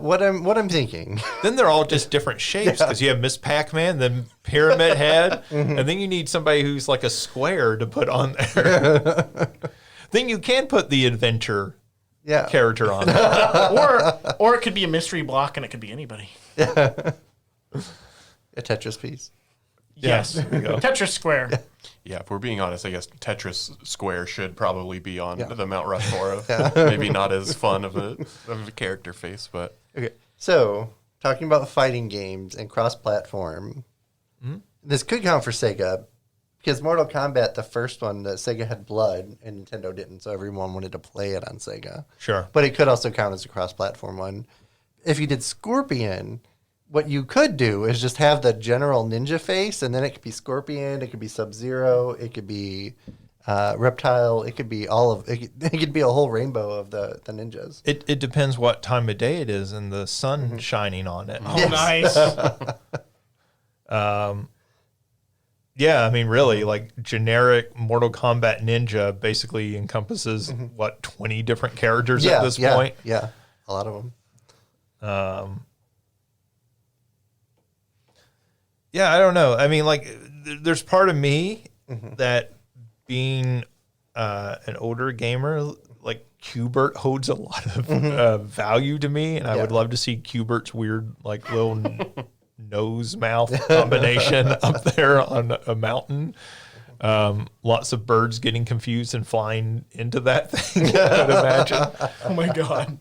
what I'm thinking. Then they're all just different shapes because you have Miss Pac-Man, then Pyramid Head, and then you need somebody who's like a square to put on there. Then you can put the adventure Yeah. character on there. Or it could be a mystery block and it could be anybody. A Tetris piece. Yes. There you go. Tetris Square. Yeah, if we're being honest, I guess Tetris Square should probably be on Yeah. the Mount Rushmore of maybe not as fun of a character face, but Okay, so talking about fighting games and cross-platform, this could count for Sega because Mortal Kombat, the first one, the Sega had blood and Nintendo didn't, so everyone wanted to play it on Sega. Sure. But it could also count as a cross-platform one. If you did Scorpion, what you could do is just have the general ninja face, and then it could be Scorpion, it could be Sub-Zero, it could be Reptile, it could be all of it could be a whole rainbow of the ninjas. It depends what time of day it is and the sun shining on it. Oh, nice. Yeah, I mean, really, like generic Mortal Kombat Ninja basically encompasses what 20 different characters at this point. Yeah, a lot of them. Yeah, I don't know. I mean, like, there's part of me that being an older gamer, like Qbert holds a lot of value to me, and I would love to see Qbert's weird, like, little nose mouth combination up there on a mountain. Lots of birds getting confused and flying into that thing, I would imagine. Oh my god.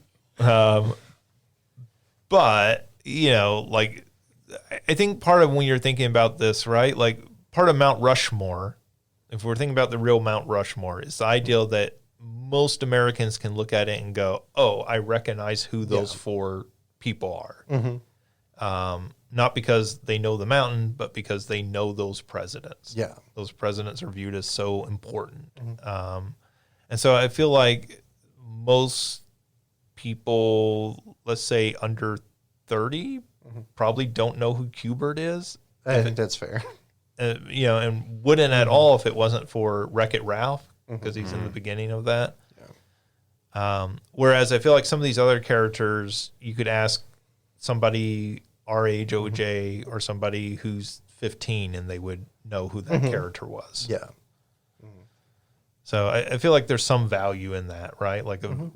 But, you know, like, I think part of when you're thinking about this, right, like part of Mount Rushmore, if we're thinking about the real Mount Rushmore, is the idea that most Americans can look at it and go, oh, I recognize who those four people are. Not because they know the mountain, but because they know those presidents. Yeah. Those presidents are viewed as so important. And so I feel like most people, let's say under 30, probably don't know who Qbert is. I think that's fair. You know, and wouldn't at all if it wasn't for Wreck-It Ralph, because he's in the beginning of that. Whereas I feel like some of these other characters, you could ask somebody our age, OJ, or somebody who's 15, and they would know who that character was. Yeah. So I feel like there's some value in that, right? Like a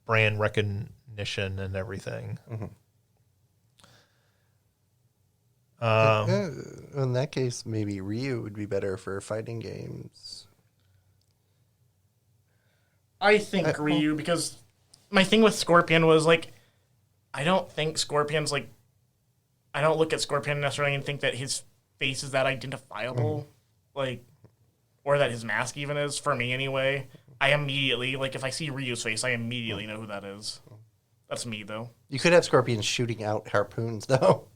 brand recognition and everything. In that case, maybe Ryu would be better for fighting games. I think Ryu, because my thing with Scorpion was like, I don't think Scorpion's like, I don't look at Scorpion necessarily and think that his face is that identifiable, like, or that his mask even is, for me anyway. I immediately, like, if I see Ryu's face, I immediately know who that is. That's me, though. You could have Scorpion shooting out harpoons, though.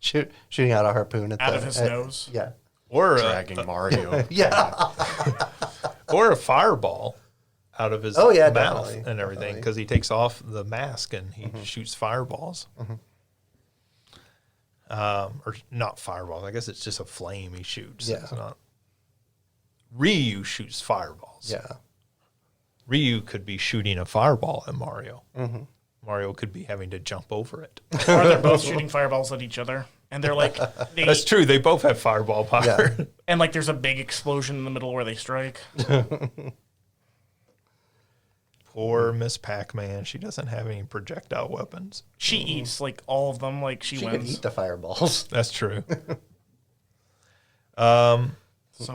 Shooting out a harpoon Out of his nose. Yeah. Or dragging Mario. Yeah. or a fireball out of his Oh, yeah, mouth definitely. and everything, because he takes off the mask and he shoots fireballs. Or not fireballs. I guess it's just a flame he shoots. Yeah. It's not. Ryu shoots fireballs. Yeah. Ryu could be shooting a fireball at Mario. Mario could be having to jump over it. Or they're both shooting fireballs at each other. And they're like, That's true. They both have fireball power. Yeah. and like there's a big explosion in the middle where they strike. Poor Miss Pac-Man. She doesn't have any projectile weapons. She eats like all of them, like she She could wins. eat the fireballs. That's true. So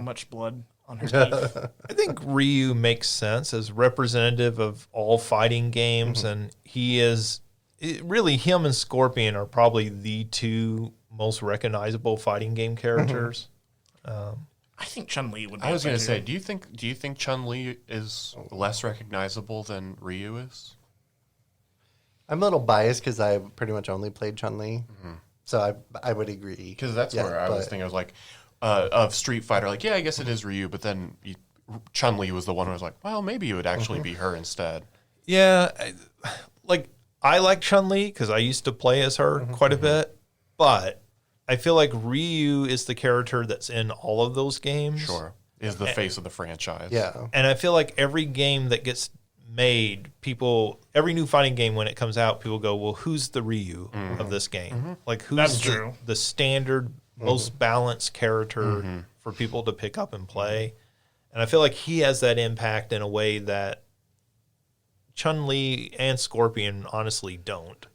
much blood on her teeth. I think Ryu makes sense as representative of all fighting games, and he is really, him and Scorpion are probably the two most recognizable fighting game characters. I think Chun-Li would be I was up going there, to say, too. do you think Chun-Li is less recognizable than Ryu is? I'm a little biased because I pretty much only played Chun-Li. So I would agree. Because that's Yeah, where I was but- thinking. I was like, of Street Fighter, like, yeah, I guess it is Ryu, but then Chun-Li was the one who was like, well, maybe it would actually be her instead. Yeah, I like Chun-Li because I used to play as her quite a bit, but I feel like Ryu is the character that's in all of those games. Sure. Is the face of the franchise. Yeah. And I feel like every game that gets made, every new fighting game when it comes out, people go, well, who's the Ryu of this game? Like, who's That's true. the standard, most balanced character for people to pick up and play? And I feel like he has that impact in a way that Chun-Li and Scorpion honestly don't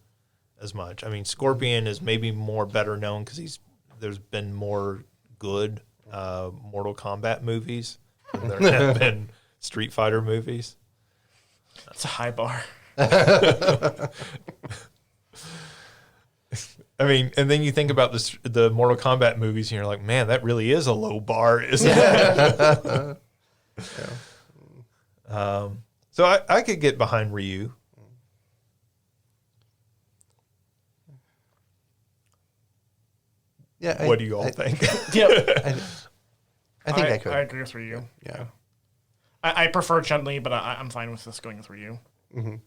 as much. I mean, Scorpion is maybe more better known because there's been more good Mortal Kombat movies than there have been Street Fighter movies. That's a high bar. I mean, and then you think about the Mortal Kombat movies, and you're like, man, that really is a low bar, isn't it? So I could get behind Ryu. Yeah. What do you all think? Yep. I think I could. I agree with Ryu. Yeah. I prefer Chun-Li, but I'm fine with this going with Ryu. Right.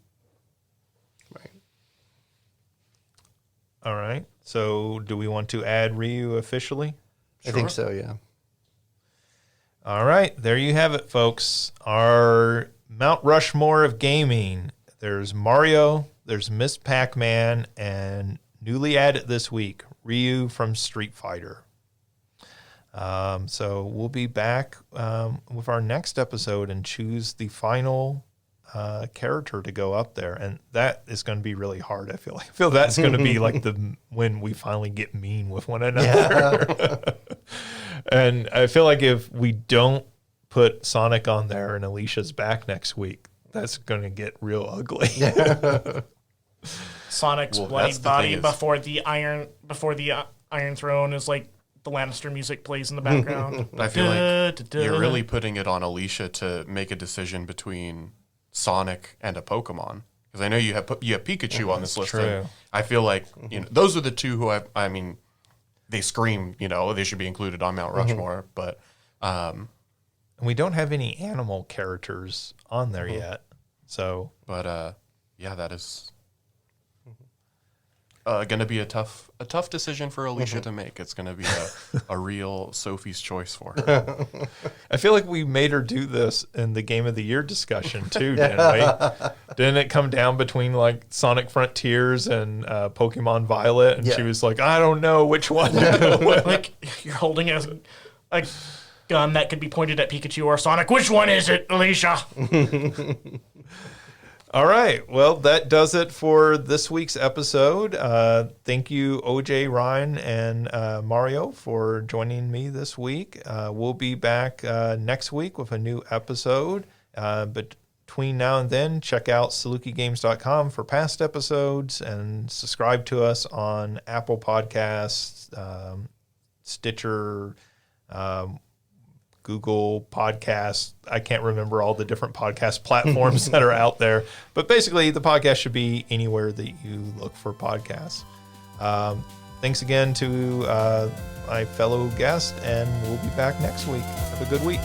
All right. So do we want to add Ryu officially? I think so, yeah. All right. There you have it, folks. Our Mount Rushmore of gaming. There's Mario, there's Miss Pac-Man, and newly added this week, Ryu from Street Fighter. So we'll be back with our next episode and choose the final character to go up there, and that is going to be really hard. I feel that's going to be like when we finally get mean with one another. Yeah. And I feel like if we don't put Sonic on there and Alicia's back next week, that's going to get real ugly. Sonic's Well, bloody that's the body thing is- before the Iron Throne is like the Lannister music plays in the background. I feel like Da-da-da. you're really putting it on Alicia to make a decision between Sonic and a Pokemon. Because I know you have Pikachu on this list. true. And I feel like those are the two who I mean, they scream, they should be included on Mount Rushmore. But And we don't have any animal characters on there yet. So yeah, that is going to be a tough decision for Alicia to make. It's going to be a real Sophie's choice for her. I feel like we made her do this in the Game of the Year discussion too, didn't we? Didn't it come down between like Sonic Frontiers and Pokemon Violet? And she was like, I don't know which one to go with. Like you're holding a gun that could be pointed at Pikachu or Sonic. Which one is it, Alicia? All right. Well, that does it for this week's episode. Thank you, OJ, Ryan, and Mario for joining me this week. We'll be back next week with a new episode. But between now and then, check out SalukiGames.com for past episodes and subscribe to us on Apple Podcasts, Stitcher, Google Podcasts. I can't remember all the different podcast platforms that are out there. But basically, the podcast should be anywhere that you look for podcasts. Thanks again to my fellow guest, and we'll be back next week. Have a good week.